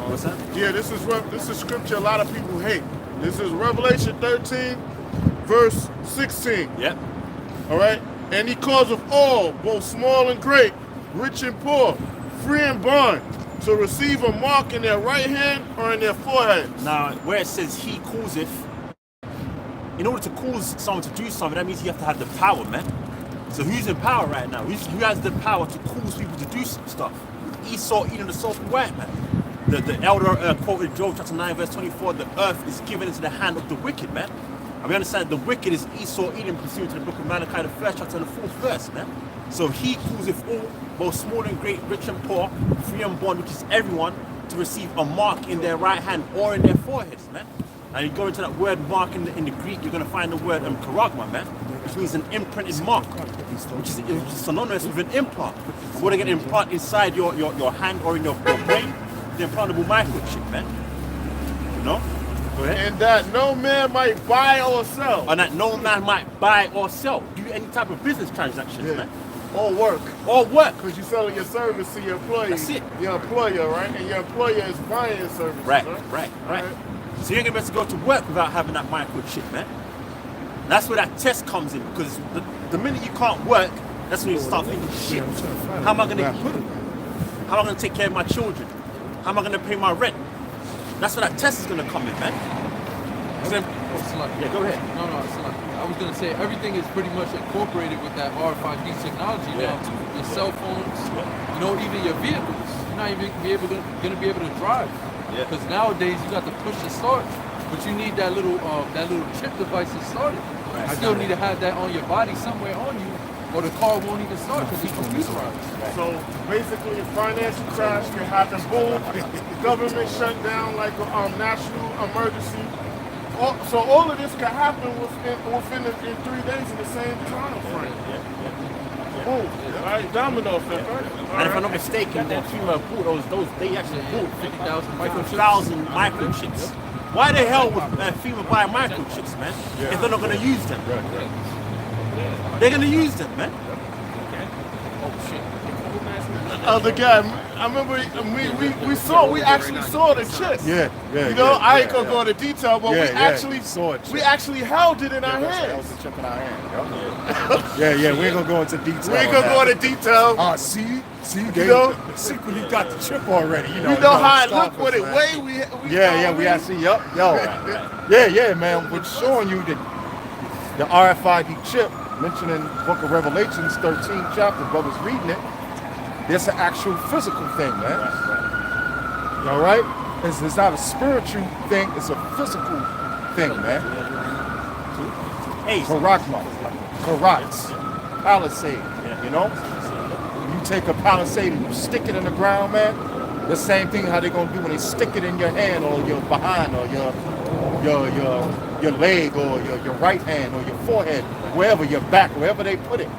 What's that? Yeah, this is scripture a lot of people hate. This is Revelation 13, verse 16. Yeah. All right? And he calls of all, both small and great, rich and poor, free and bond, to receive a mark in their right hand or in their forehead. Now, where it says he causeth, in order to cause someone to do something, that means you have to have the power, man. So who's in power right now? Who has the power to cause people to do some stuff? Esau eating the soul of white man. The elder quoted Job chapter 9 verse 24, the earth is given into the hand of the wicked, man. And we understand the wicked is Esau eating, pursuant to the book of Malachi, the first chapter and the 4th verse, man. So he causeth all, both small and great, rich and poor, free and bond, which is everyone, to receive a mark in their right hand or in their foreheads, man. And you go into that word mark in the Greek, you're going to find the word charagma, man, which means an imprinted mark, which is synonymous with an implant. So what they get implant inside your hand or in your brain, the implantable microchip, man. You know? Go ahead. And that no man might buy or sell. And that no man might buy or sell, do any type of business transactions, man. Or work. Or work. Because you're selling your service to your employee. That's it. Your employer, right? And your employer is buying your services. Right. So you ain't gonna be able to go to work without having that microchip, man. That's where that test comes in, because the minute you can't work, that's when you start thinking, shit, how am I gonna eat? How am I gonna take care of my children? How am I gonna pay my rent? That's where that test is gonna come in, man. Yeah, go ahead. No, it's not. I was gonna say everything is pretty much incorporated with that RFID technology now too. Your cell phones, you know, even your vehicles. You're not even gonna be able to drive. Yeah. Because nowadays you got to push the start, but you need that little chip device to start it. You still need to have that on your body somewhere on you, or the car won't even start because it's computerized. So basically, a financial crash can happen. Boom, government shut down like a national emergency. So all of this can happen within in 3 days in the same time frame. Boom. All right, domino effect. Right? And if I'm not mistaken, then FEMA bought they actually bought 50,000 microchips. Why the hell would FEMA buy microchips, man? If they're not going to use them. They're going to use them, man. Other guy, I remember we actually saw the chips. Yeah. You know, I ain't gonna go into detail, but we actually saw it. we actually held it in our That hands. was a chip in our hand. Yeah, we ain't gonna go into detail. We ain't gonna go into detail. See, they know? secretly got the chip already. You know, We know how it stop looked with us, it. man. Way we We actually, yo. Yeah, man. We're showing you that the RFID chip mentioned in the book of Revelations, 13th chapter, brothers reading it. It's an actual physical thing, man. All right? It's not a spiritual thing, it's a physical thing, man. Hey, Charagma, palisade, you know? You take a palisade and you stick it in the ground, man. The same thing how they gonna do when they stick it in your hand or your behind or your leg or your right hand or your forehead, wherever, your back, wherever they put it.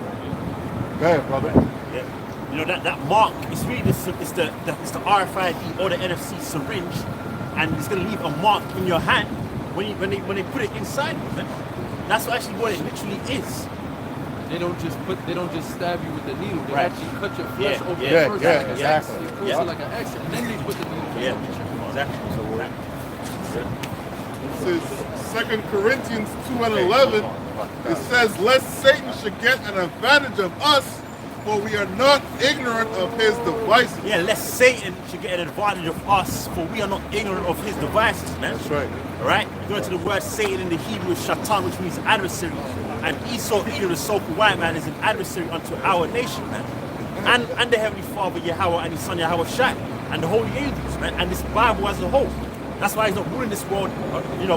Go ahead, brother. you know, that mark, it's really it's the RFID or the NFC syringe, and it's gonna leave a mark in your hand when they put it inside of it. That's actually what it literally is. They don't just stab you with the needle. They Right. actually cut your flesh open first. Exactly. They close it like an X, and then they put the needle in. Exactly. This is 2 Corinthians 2:11. It says, lest Satan should get an advantage of us, for we are not ignorant of his devices. Yeah, lest Satan should get an advantage of us, for we are not ignorant of his devices, man. That's right. All right? You go to the word Satan in the Hebrew is Shatan, which means adversary. And Esau, Edom, the so-called white man, is an adversary unto our nation, man. And the Heavenly Father, Yahweh, and his son, Yahweh Shai, and the holy angels, man, and this Bible as a whole. That's why he's not ruling this world,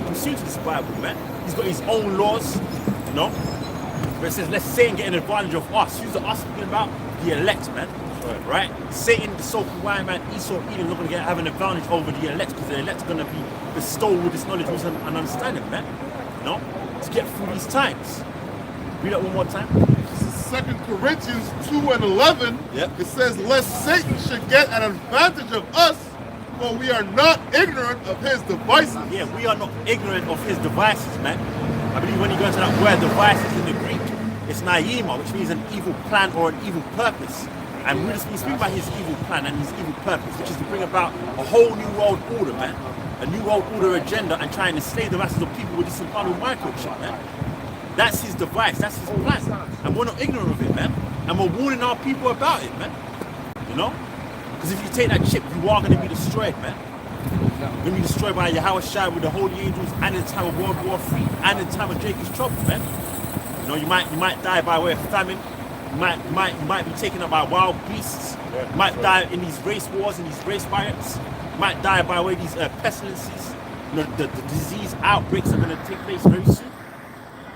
pursuant to this Bible, man. He's got his own laws, But it says, let Satan get an advantage of us. Who's the us speaking about? The elect, man. Right? Satan, the so-called wise man, Esau, Edom, not going to have an advantage over the elect, because the elect are going to be bestowed with this knowledge, wisdom, and understanding, man. To get through these times. Read that one more time. This is 2 Corinthians 2:11. Yep. It says, lest Satan should get an advantage of us, for we are not ignorant of his devices. Yeah, we are not ignorant of his devices, man. I believe when you go into that word devices in the Greek, it's naima, which means an evil plan or an evil purpose. And we speak about his evil plan and his evil purpose, which is to bring about a whole new world order, man. A new world order agenda and try and enslave the masses of people with this entitled microchip, man. That's his device, that's his plan. And we're not ignorant of it, man. And we're warning our people about it, man. Because if you take that chip, you are going to be destroyed, man. You're going to be destroyed by Yahweh Shai with the holy angels and in the time of World War III and in the time of Jacob's trouble, man. You might die by way of famine. You might be taken up by wild beasts. You might die in these race wars and these race riots. You might die by way of these pestilences. The disease outbreaks are going to take place very soon.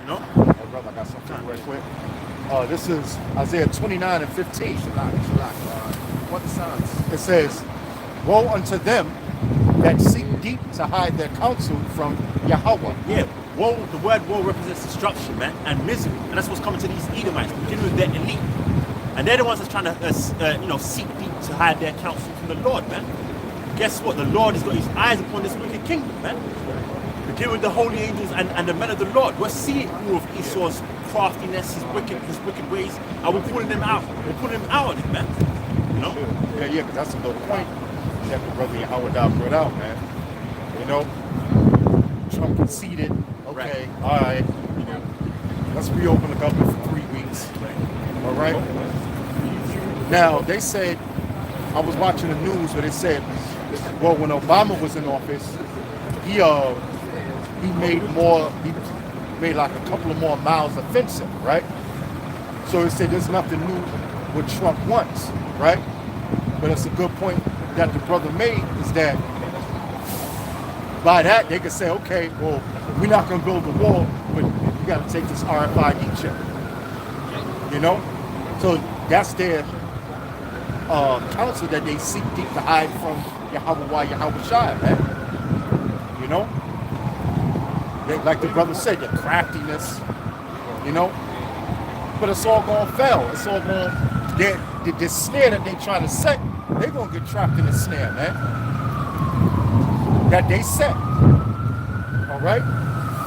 Hey, brother, I got something real quick. This is Isaiah 29:15. What the signs? It says, woe unto them that seek deep to hide their counsel from Yahweh. Yeah, woe, the word woe represents destruction, man, and misery. And that's what's coming to these Edomites, beginning with their elite. And they're the ones that's trying to, seek deep to hide their counsel from the Lord, man. Guess what? The Lord has got his eyes upon this wicked kingdom, man. Beginning with the holy angels and the men of the Lord. We're seeing all of Esau's craftiness, his wicked ways, and we're pulling them out. We're pulling them out of it, man. Yeah, because that's another point that the brother Yahweh brought out, man. Trump conceded, okay, Right. all right, let's reopen the government for 3 weeks. All right? Now, they said, I was watching the news where they said, well, when Obama was in office, he made like a couple of more miles of fencing, right? So it said there's nothing new what Trump wants, right? But it's a good point that the brother made is that by that they could say, okay, well, we're not going to build a wall, but you got to take this RFID chip, So that's their counsel that they seek deep to hide from Yahweh Shai, man. Like the brother said, the craftiness, But it's all going to fail. It's all going to, the snare that they try to set, they're going to get trapped in the snare, man. That they set. All right?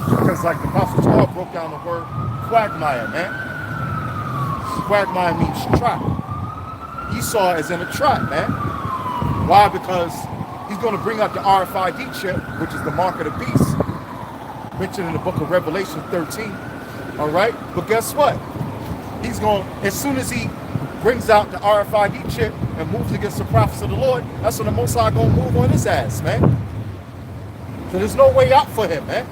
Because like the Apostle Paul broke down the word quagmire, man. Quagmire means trap. Esau is in a trap, man. Why? Because he's going to bring out the RFID chip, which is the mark of the beast, mentioned in the book of Revelation 13. All right? But guess what? He's going, as soon as he brings out the RFID chip and moves against the prophets of the Lord, that's when the Most High going to move on his ass, man. So there's no way out for him, man.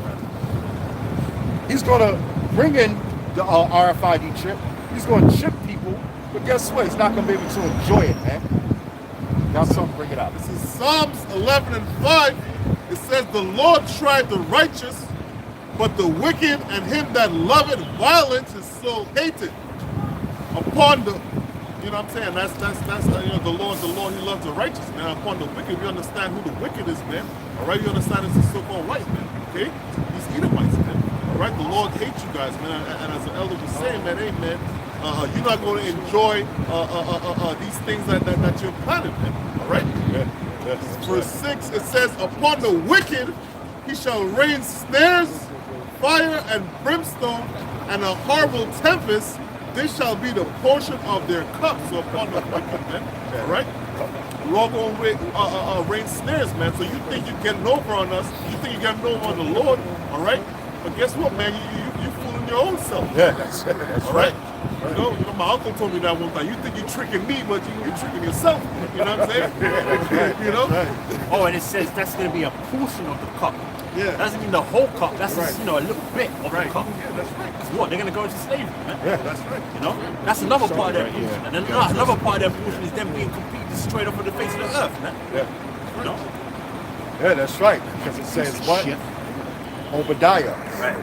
He's going to bring in the RFID chip. He's going to chip people. But guess what? He's not going to be able to enjoy it, man. Now something, bring it out. This is Psalms 11:5. It says, the Lord tried the righteous, but the wicked and him that loveth violence is so hated. Upon the, that's the Lord, he loves the righteous, man. Upon the wicked, we understand who the wicked is, man. All right, you understand it's the so-called white man, okay? These Edomites, man. All right, the Lord hates you guys, man. And as the elder was saying, man, hey, man, you're not going to enjoy these things that you're planning, man. All right? Yes. Verse 6, it says, upon the wicked he shall rain snares, fire and brimstone, and a horrible tempest. This shall be the portion of their cup. So upon the wicked, man. All right? We're all going to rain snares, man. So you think you're getting over on us. You think you're getting over on the Lord. All right? But guess what, man? You're fooling your own self. Yeah, that's all right? You know, my uncle told me that one time. You think you're tricking me, but you're tricking yourself. You know what I'm saying? Oh, and it says that's going to be a portion of the cup. Yeah. That doesn't mean the whole cup. That's just, a little bit of the cup. Yeah, that's right. That's what? They're going to go into slavery, man. Yeah, that's right. That's another part of their portion. And then another part of their portion is them being completely destroyed off of the face of the earth, man. Yeah. Yeah, that's right. Because it says what? Obadiah. Right.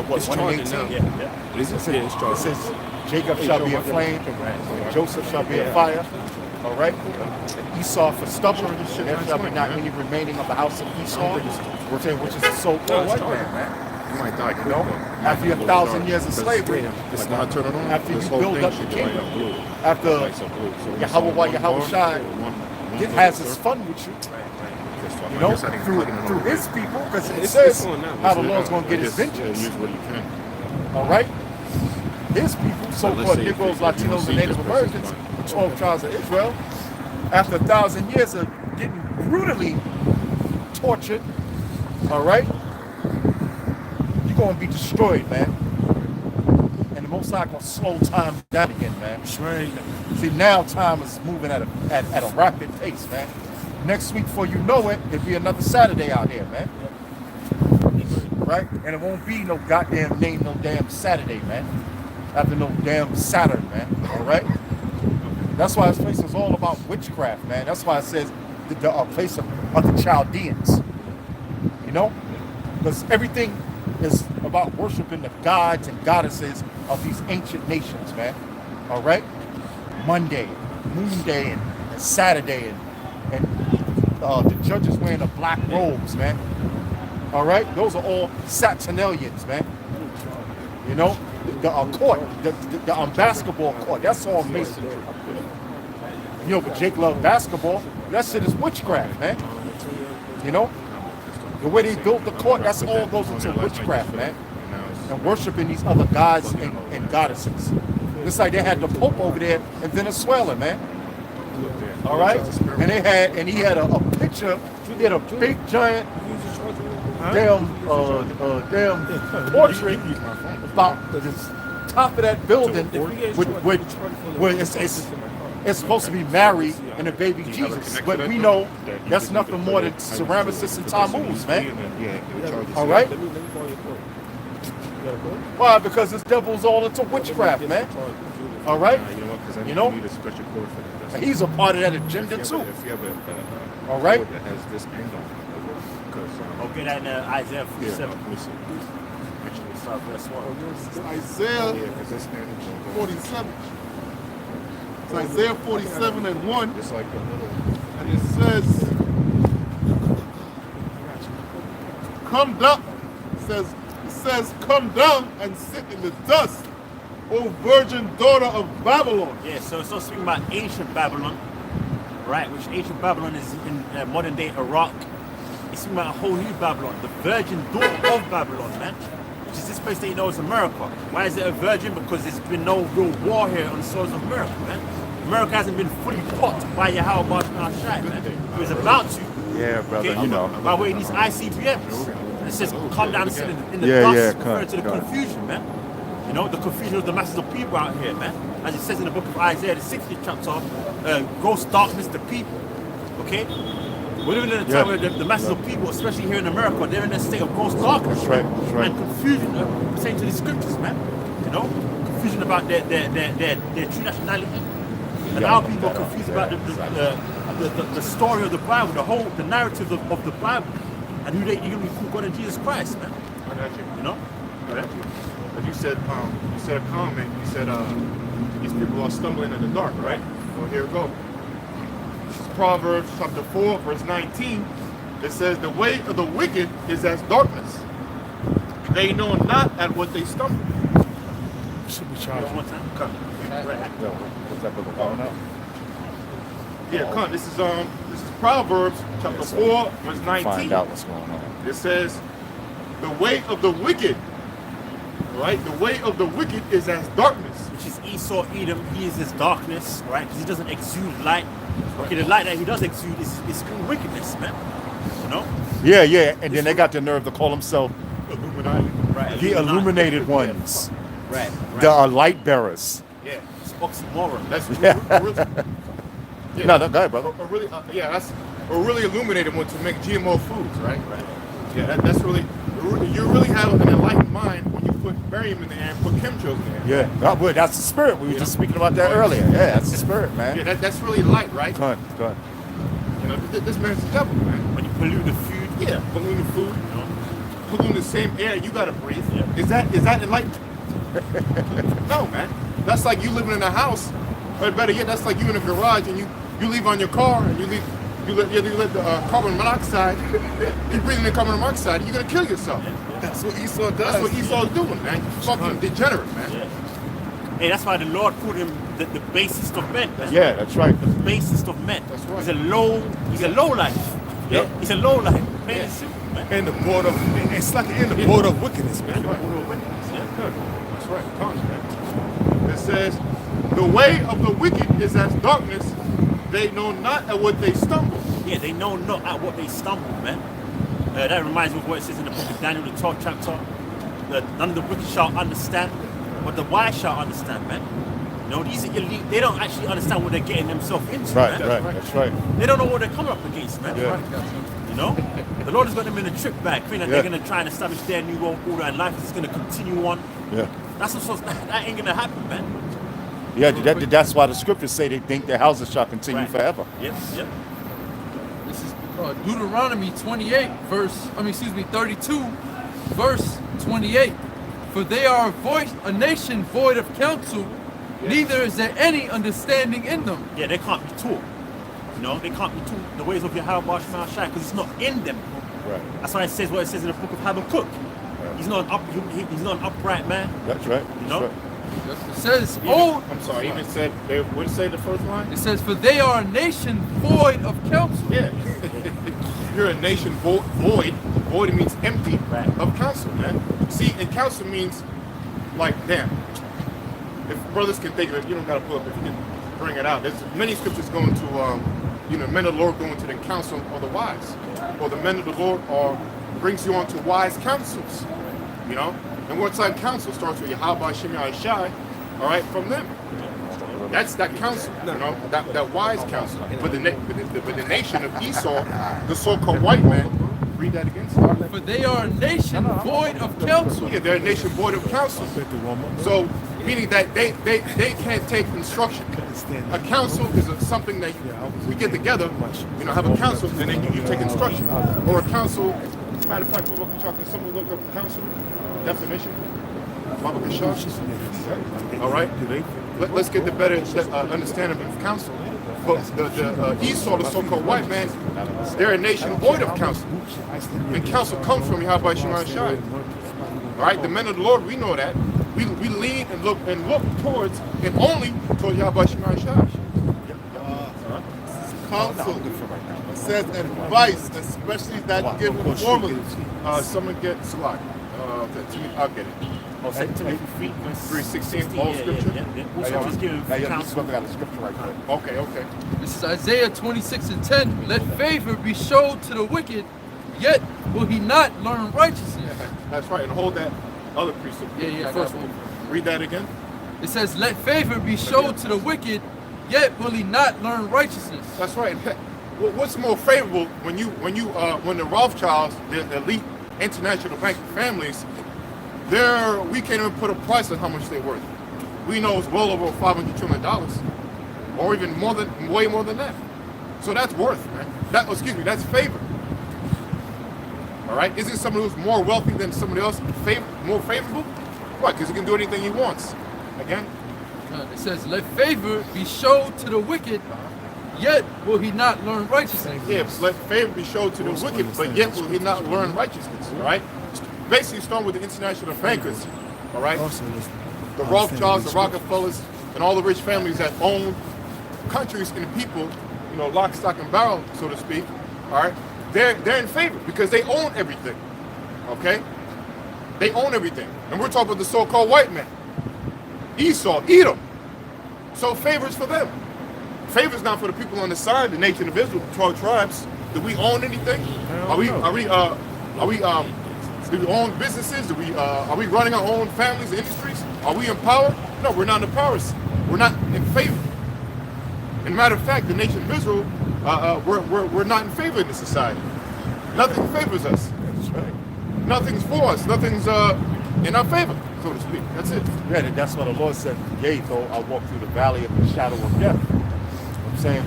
What, 1:18? Yeah. It says It says, Jacob shall be a flame, and Joseph shall be a fire. All right? And Esau for stubble, and there shall be not any remaining of the house of Esau, which is the so-called white man, man. You might die, You know? After 1,000 years of slavery, It's not turn it on. after you this whole build thing up the should kingdom, light up blue. after Lights up blue. So Yahweh Yahweh Shai one has filter. his fun with you, I you know, guess I didn't plug it in through over his here. people, because it It's says on now. how the Lord's going to get his Just vengeance. Use what you can. All right? His people, so-called say if Negroes, you don't Latinos, see and Native this person's Americans, fine. the 12 tribes of Israel, after 1,000 years of getting brutally tortured, all right, you're going to be destroyed, man. And the Most High going to slow time down again, man. See, now time is moving at a rapid pace, man. Next week, before you know it, it'll be another Saturday out here, man. Right? And it won't be no goddamn name, no damn Saturday, man. After no damn Saturn, man. All right? That's why this place is all about witchcraft, man. That's why it says the place of the Chaldeans. You know? Because everything is about worshiping the gods and goddesses of these ancient nations, man. All right? Monday, Moon Day, and Saturday, and the judges wearing the black robes, man. All right? Those are all Saturnalians, man. You know? The court, the basketball court, that's all masonry. You know, but Jake loved basketball. That shit is witchcraft, man. You know? The way they built the court, that's all goes into witchcraft, man. And worshiping these other gods and goddesses. It's like they had the Pope over there in Venezuela, man. All right? And he had a picture, he had a big giant damn portrait about the top of that building where it's supposed to be Mary and the baby Jesus. But we know that's nothing more than Semiramis and Tammuz, man. All right? Why? Because this devil's all into witchcraft, man. All right? You know? And he's a part of that agenda too. All right? Okay, that Isaiah 47. Start verse 1. Isaiah 47. It's Isaiah 47 and 1. It's like a little. And it says, come down. It says, come down and sit in the dust, O virgin daughter of Babylon. Yeah, so it's not speaking about ancient Babylon, right? Which ancient Babylon is in modern day Iraq. It's speaking about a whole new Babylon, the virgin daughter of Babylon, man. Which is this place that you know is America. Why is it a virgin? Because there's been no real war here on the soils of America, man. America hasn't been fully popped by Yahweh Shai, man. It was about to. Yeah, brother, Okay, you know. by way of these ICBMs. And it says, come down and sit in the Yeah, dust, yeah, referring to the come. confusion, man. You know, the confusion of the masses of people out here, man. As it says in the book of Isaiah, the 60th chapter, gross darkness to people. Okay? We're living in a time where the masses of people, especially here in America, they're in a state of gross darkness. That's right, that's right. And confusion pertaining to the scriptures, man. You know? Confusion about their true nationality. And how people are confused about the story of the Bible, the narrative of the Bible, and who God and Jesus Christ, man. I got you. You know? But you said a comment. You said these people are stumbling in the dark, right? Well, here we go. This is Proverbs chapter 4, verse 19. It says, "The way of the wicked is as darkness. They know not at what they stumble." Should be One charged. more time. Come. What's that book about now? Yeah, come. This is Proverbs chapter 4, verse 19. Find out what's going on. It says, "The way of the wicked." Right? The way of the wicked is as darkness. Which is Esau, Edom, he is his darkness, right? Because he doesn't exude light. Okay, the light that he does exude is true wickedness, man. You know? Yeah. And then they got the nerve to call themselves Illuminati. Right. the illuminated ones, Right. the light bearers. Yeah. It's oxymoron. That's Yeah. really, yeah. No, go ahead, brother. That's a really illuminated one to make GMO foods, right? Right. Yeah, that's really, you really have an enlightened mind when you put barium in there and put chemtrails in there. Yeah, well, that's the spirit. We were just speaking about that earlier. Yeah, that's the spirit, man. Yeah, that's really light, right? Go ahead. You know, this man's the devil, man. When you pollute the food. Yeah, polluting food, You know? polluting the same air you gotta breathe. Yeah. Is that enlightenment? No, man. That's like you living in a house, or better yet, that's like you in a garage and you leave on your car and you let the carbon monoxide. You breathing in carbon monoxide, you're gonna kill yourself. That's what Esau does. That's what Esau's doing, man. Fucking degenerate, man. Yeah. Hey, that's why the Lord called him the basest of men. Man. Yeah, that's right. The basest of men. That's right. He's a low life. Yep. Yeah. He's a low life. Plain Yeah. and simple, man. And the board of it's like in the board of wickedness, man. That's right. Tons, man. It says, the way of the wicked is as darkness. They know not at what they stumble. Yeah, they know not at what they stumble, man. That reminds me of what it says in the book of Daniel, the 12th chapter. That none of the wicked shall understand, but the wise shall understand, man. You know, these elite, they don't actually understand what they're getting themselves into, Right, man. right, that's right. They don't know what they're coming up against, man. Yeah. You know? The Lord has got them in a trick bag, thinking that Yeah. they're going to try and establish their new world order and life is going to continue on. Yeah. That ain't going to happen, man. Yeah, that's why the scriptures say they think their houses shall continue Right. forever. Yep, yep. This is Deuteronomy 32, verse 28. For they are a nation void of counsel, neither is there any understanding in them. Yeah, they can't be taught. You know, they can't be taught the ways of Yahweh Shai because it's not in them. Right. That's why it says what it says in the book of Habakkuk. He's not he's not an upright man. That's right. You know? That's right. It says, oh, I'm sorry, even said, what did it say the first line? it says, for they are a nation void of counsel. Yeah. You're a nation void. Void means empty Right. of counsel, man. See, and counsel means, like, damn. If brothers can think of it, you don't gotta pull up. If you can bring it out, there's many scriptures going to, men of the Lord going to the counsel of the wise, or the men of the Lord brings you on to wise counsels, you know. And what type of counsel starts with Yahweh Shem Shai, all right, from them. That's that counsel, you know, that wise counsel. But the nation of Esau, the so-called white man, read that again. Sorry. For they are a nation void of counsel. Yeah, they're a nation void of counsel. So, meaning that they can't take instruction. A council is something that we get together, you know, have a council, and then you take instruction. Or a council, matter of fact, we're talking, someone look up council definition. Baba Kishar. All right. Let's get the better understanding of counsel. But the Esau, the so-called white man, they're a nation void of counsel. And counsel comes from Yahweh Shema Shai. All right, the men of the Lord, we know that. We lean and look towards and only towards Yahweh Shema Shai. Counsel. It says advice, especially that given formally. Someone get Salah. I'll get it. Oh, 2 Timothy 3:16, all scripture. Also, just give Hey, yo, this is counsel. what we got the scripture right there. Okay. This is Isaiah 26:10. Let favor be showed to the wicked, yet will he not learn righteousness. That's right. And hold that other precept. Yeah, The I first got one. Read that again. It says, let favor be showed to the wicked, yet will he not learn righteousness. That's right. What's more favorable when the Rothschilds, the elite international banking families, we can't even put a price on how much they're worth. We know it's well over $500 trillion, or even way more than that. So that's worth, man. That's favor. All right. Isn't someone who's more wealthy than somebody else more favorable? Why? Because he can do anything he wants. Again. It says, let favor be showed to the wicked, yet will he not learn righteousness. Yeah, let favor be showed to the wicked, but yet will he not learn righteousness, all right? Basically, starting with the international bankers, all right? The Rothschilds, the Rockefellers, and all the rich families that own countries and people, you know, lock, stock, and barrel, so to speak, all right? They're in favor because they own everything, okay? They own everything. And we're talking about the so-called white man. Esau, Edom. So favor's for them. Favor's not for the people on the side, the nation of Israel, the 12 tribes. Do we own anything? Do we own businesses? Are we running our own families and industries? Are we in power? No, we're not in power. We're not in favor. And matter of fact, the nation of Israel, we're not in favor in this society. Nothing favors us. That's right. Nothing's for us. Nothing's in our favor, so to speak. That's it. Yeah, and that's what the Lord said. Yea, though I walk through the valley of the shadow of death. I'm saying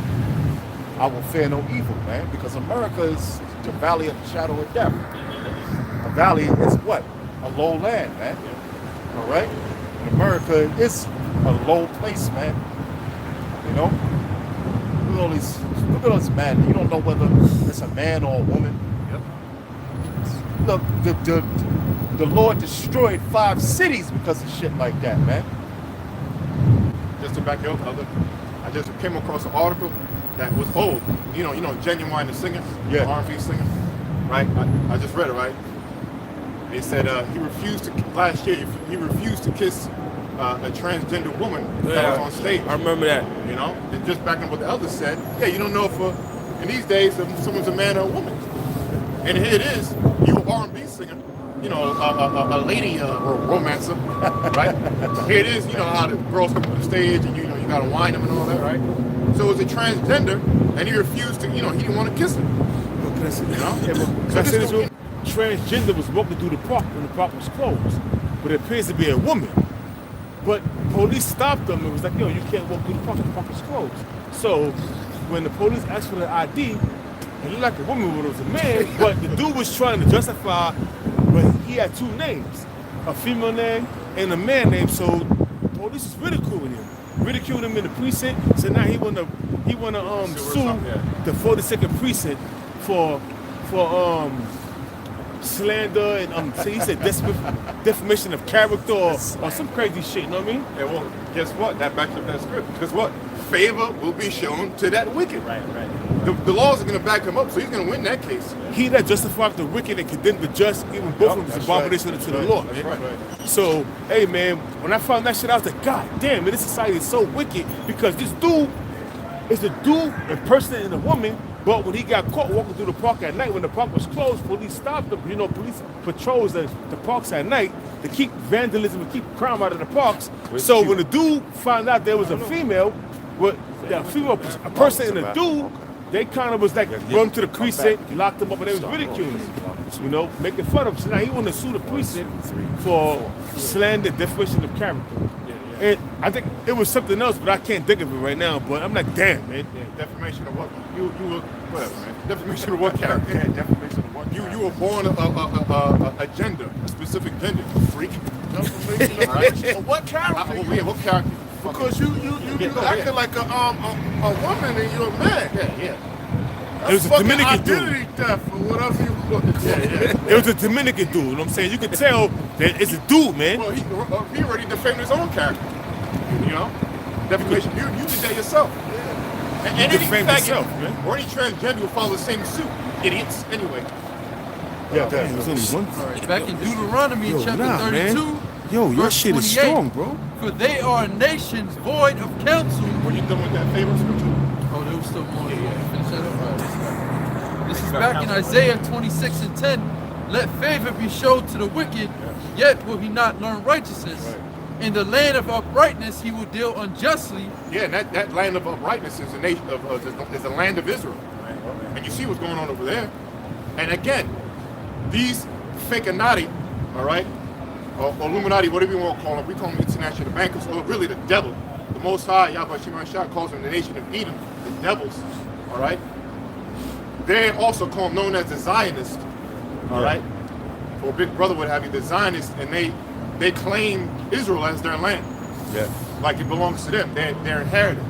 I will fear no evil, man, because America is the valley of the shadow of death. A valley is what? A low land, man. All right? In America, it's a low place, man. You know? Look at all these men. You don't know whether it's a man or a woman. Look, the Lord destroyed 5 cities because of shit like that, man. Just to back you up, brother, I just came across an article that was old. You know, Genuine the singer, Yeah. R&B singer, right? I just read it, right? It said he refused to last year. He refused to kiss a transgender woman that was on stage. I remember that. You know, and just backing up what the elders said. Yeah, you don't know if in these days if someone's a man or a woman. And here it is, you an R&B singer, you know, a lady or a romancer, right? Here it is, you know how the girls come to the stage and you know you gotta whine them and all that, right? So it was a transgender, and he refused to, you know, he didn't want to kiss her. Can I say this? You know? Can I say this real? Transgender was walking through the park when the park was closed, but it appears to be a woman. But police stopped them and was like, yo, you can't walk through the park is closed. So when the police asked for the ID, it looked like a woman, but it was a man. But the dude was trying to justify, but he had 2 names, a female name and a man name. So police was ridiculing him in the precinct. So now he wanna sue the 42nd precinct for slander and so he said defamation of character or some crazy shit. You know what I mean? Yeah, well, guess what? That backs up that script. Guess what? Favor will be shown to that wicked. Right. The laws are going to back him up, so he's going to win that case. He that justified the wicked and condemned the just, even both of them is That's abomination right. to the Lord. That's right. So, hey man, when I found that shit, I was like, God damn, man, this society is so wicked because this dude is a dude impersonating a woman, but when he got caught walking through the park at night, when the park was closed, police stopped him. You know, police patrols the parks at night to keep vandalism and keep crime out of the parks. So when the dude found out there was a female, a person and a dude, they kind of was like run to the precinct, locked him up, and they was ridiculing him. You know, making fun of him. So now he want to sue the precinct for slander, defamation of character. And I think it was something else, but I can't think of it right now. But I'm like, damn, man. Yeah, defamation of what? You were whatever, man. Defamation of what character? Yeah, defamation of what? You were born a gender, a specific gender, you freak. Defamation of what character? What character? Because you acting like a woman and you're a man. Yeah. It was a Fucking Dominican dude. identity theft or whatever you want to call it. It was a Dominican dude. You know what I'm saying? You could tell that it's a dude, man. Well, he already defamed his own character. You know, defamation. You did that yourself. And any defamed faggot yourself, man. or any transgender will follow the same suit. Idiots. Anyway. Yeah, Damn, there's only one. All right, back in Deuteronomy Yo, chapter nah, man. 32, Yo, your verse shit is 28. strong, bro. For they are nations void of counsel. Were you done with that favorite scripture? Oh, there was still more. Finish that up. All right. This is back in Isaiah 26 and 10. Let favor be showed to the wicked, yet will he not learn righteousness. In the land of uprightness he will deal unjustly. Yeah, and that land of uprightness is the nation is the land of Israel. And you see what's going on over there. And again, these fakinati, all right, or Illuminati, whatever you want to call them, we call them international bankers, or really the devil. The Most High, Yahweh Shema Shah, calls them the nation of Edom, the devils, all right? They're also called known as the Zionists, all right? Or Big Brother would have you, the Zionists, and they claim Israel as their land. Yeah. Like it belongs to them. They're inherited.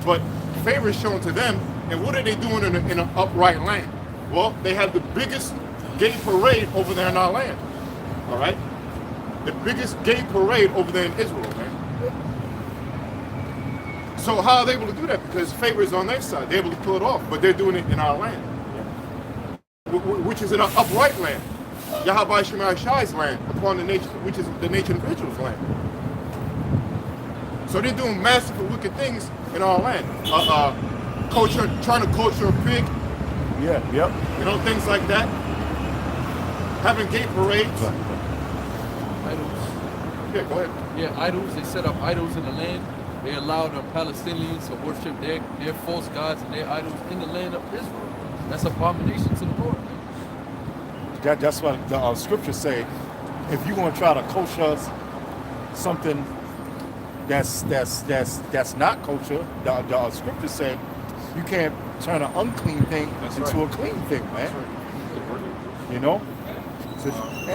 But favor is shown to them, and what are they doing in an upright land? Well, they have the biggest gay parade over there in our land. All right? The biggest gay parade over there in Israel, man. So how are they able to do that? Because favor is on their side. They're able to pull it off, but they're doing it in our land, which is an upright land. Yahweh Shema Shai's land, upon the nation, which is the nation of Israel's land. So they're doing massive and wicked things in our land. Trying to culture a pig, Yeah, yep. you know, things like that. Having gay parades. Idols. Yeah, go ahead. Yeah, idols. They set up idols in the land. They allowed the Palestinians to worship their false gods and their idols in the land of Israel. That's abomination to the Lord. That's what the scriptures say. If you're gonna try to kosher something that's not kosher, the scriptures say you can't turn an unclean thing into a clean thing, man. You know? So,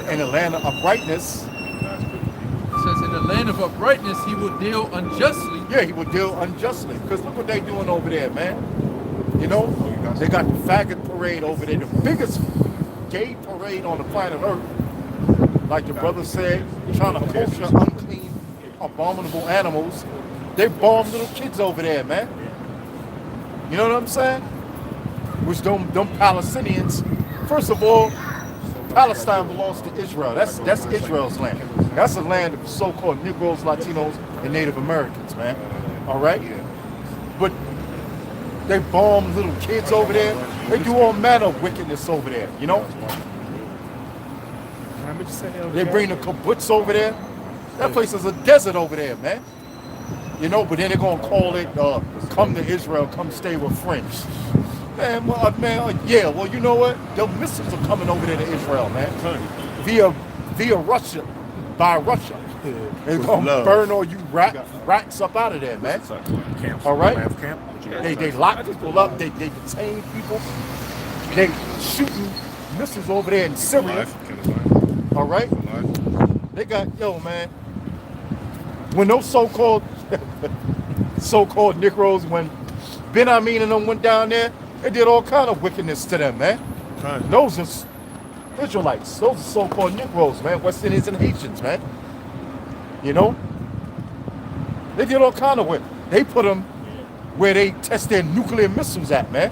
in the land of uprightness, It says, in the land of uprightness, he will deal unjustly. yeah, he will deal unjustly. Because look what they doing over there, man. You know, they got the faggot parade over there, the biggest gay parade on the planet Earth. Like the brother said, trying to culture unclean, abominable animals. They bomb little kids over there, man. You know what I'm saying? Which them Palestinians, first of all, Palestine belongs to Israel. That's Israel's land. That's the land of so-called Negroes, Latinos, and Native Americans, man. All right? But they bomb little kids over there. They do all manner of wickedness over there, you know? They bring the kibbutz over there. That place is a desert over there, man. You know, but then they're going to call it, come to Israel, come stay with friends. Man, yeah, well, you know what? The missiles are coming over there to Israel, man. Via Russia, by Russia. They're going to burn all you rats up out of there, man. All right? They lock people up. They detain people. They shooting missiles over there in Syria. All right? They got, yo, man. When those so-called Negroes, when Ben Amin and them went down there, they did all kind of wickedness to them, man. Those are Israelites. Those are so-called Negroes, man. West Indians and Haitians, man. You know? They did all kind of work. They put them where they test their nuclear missiles at, man.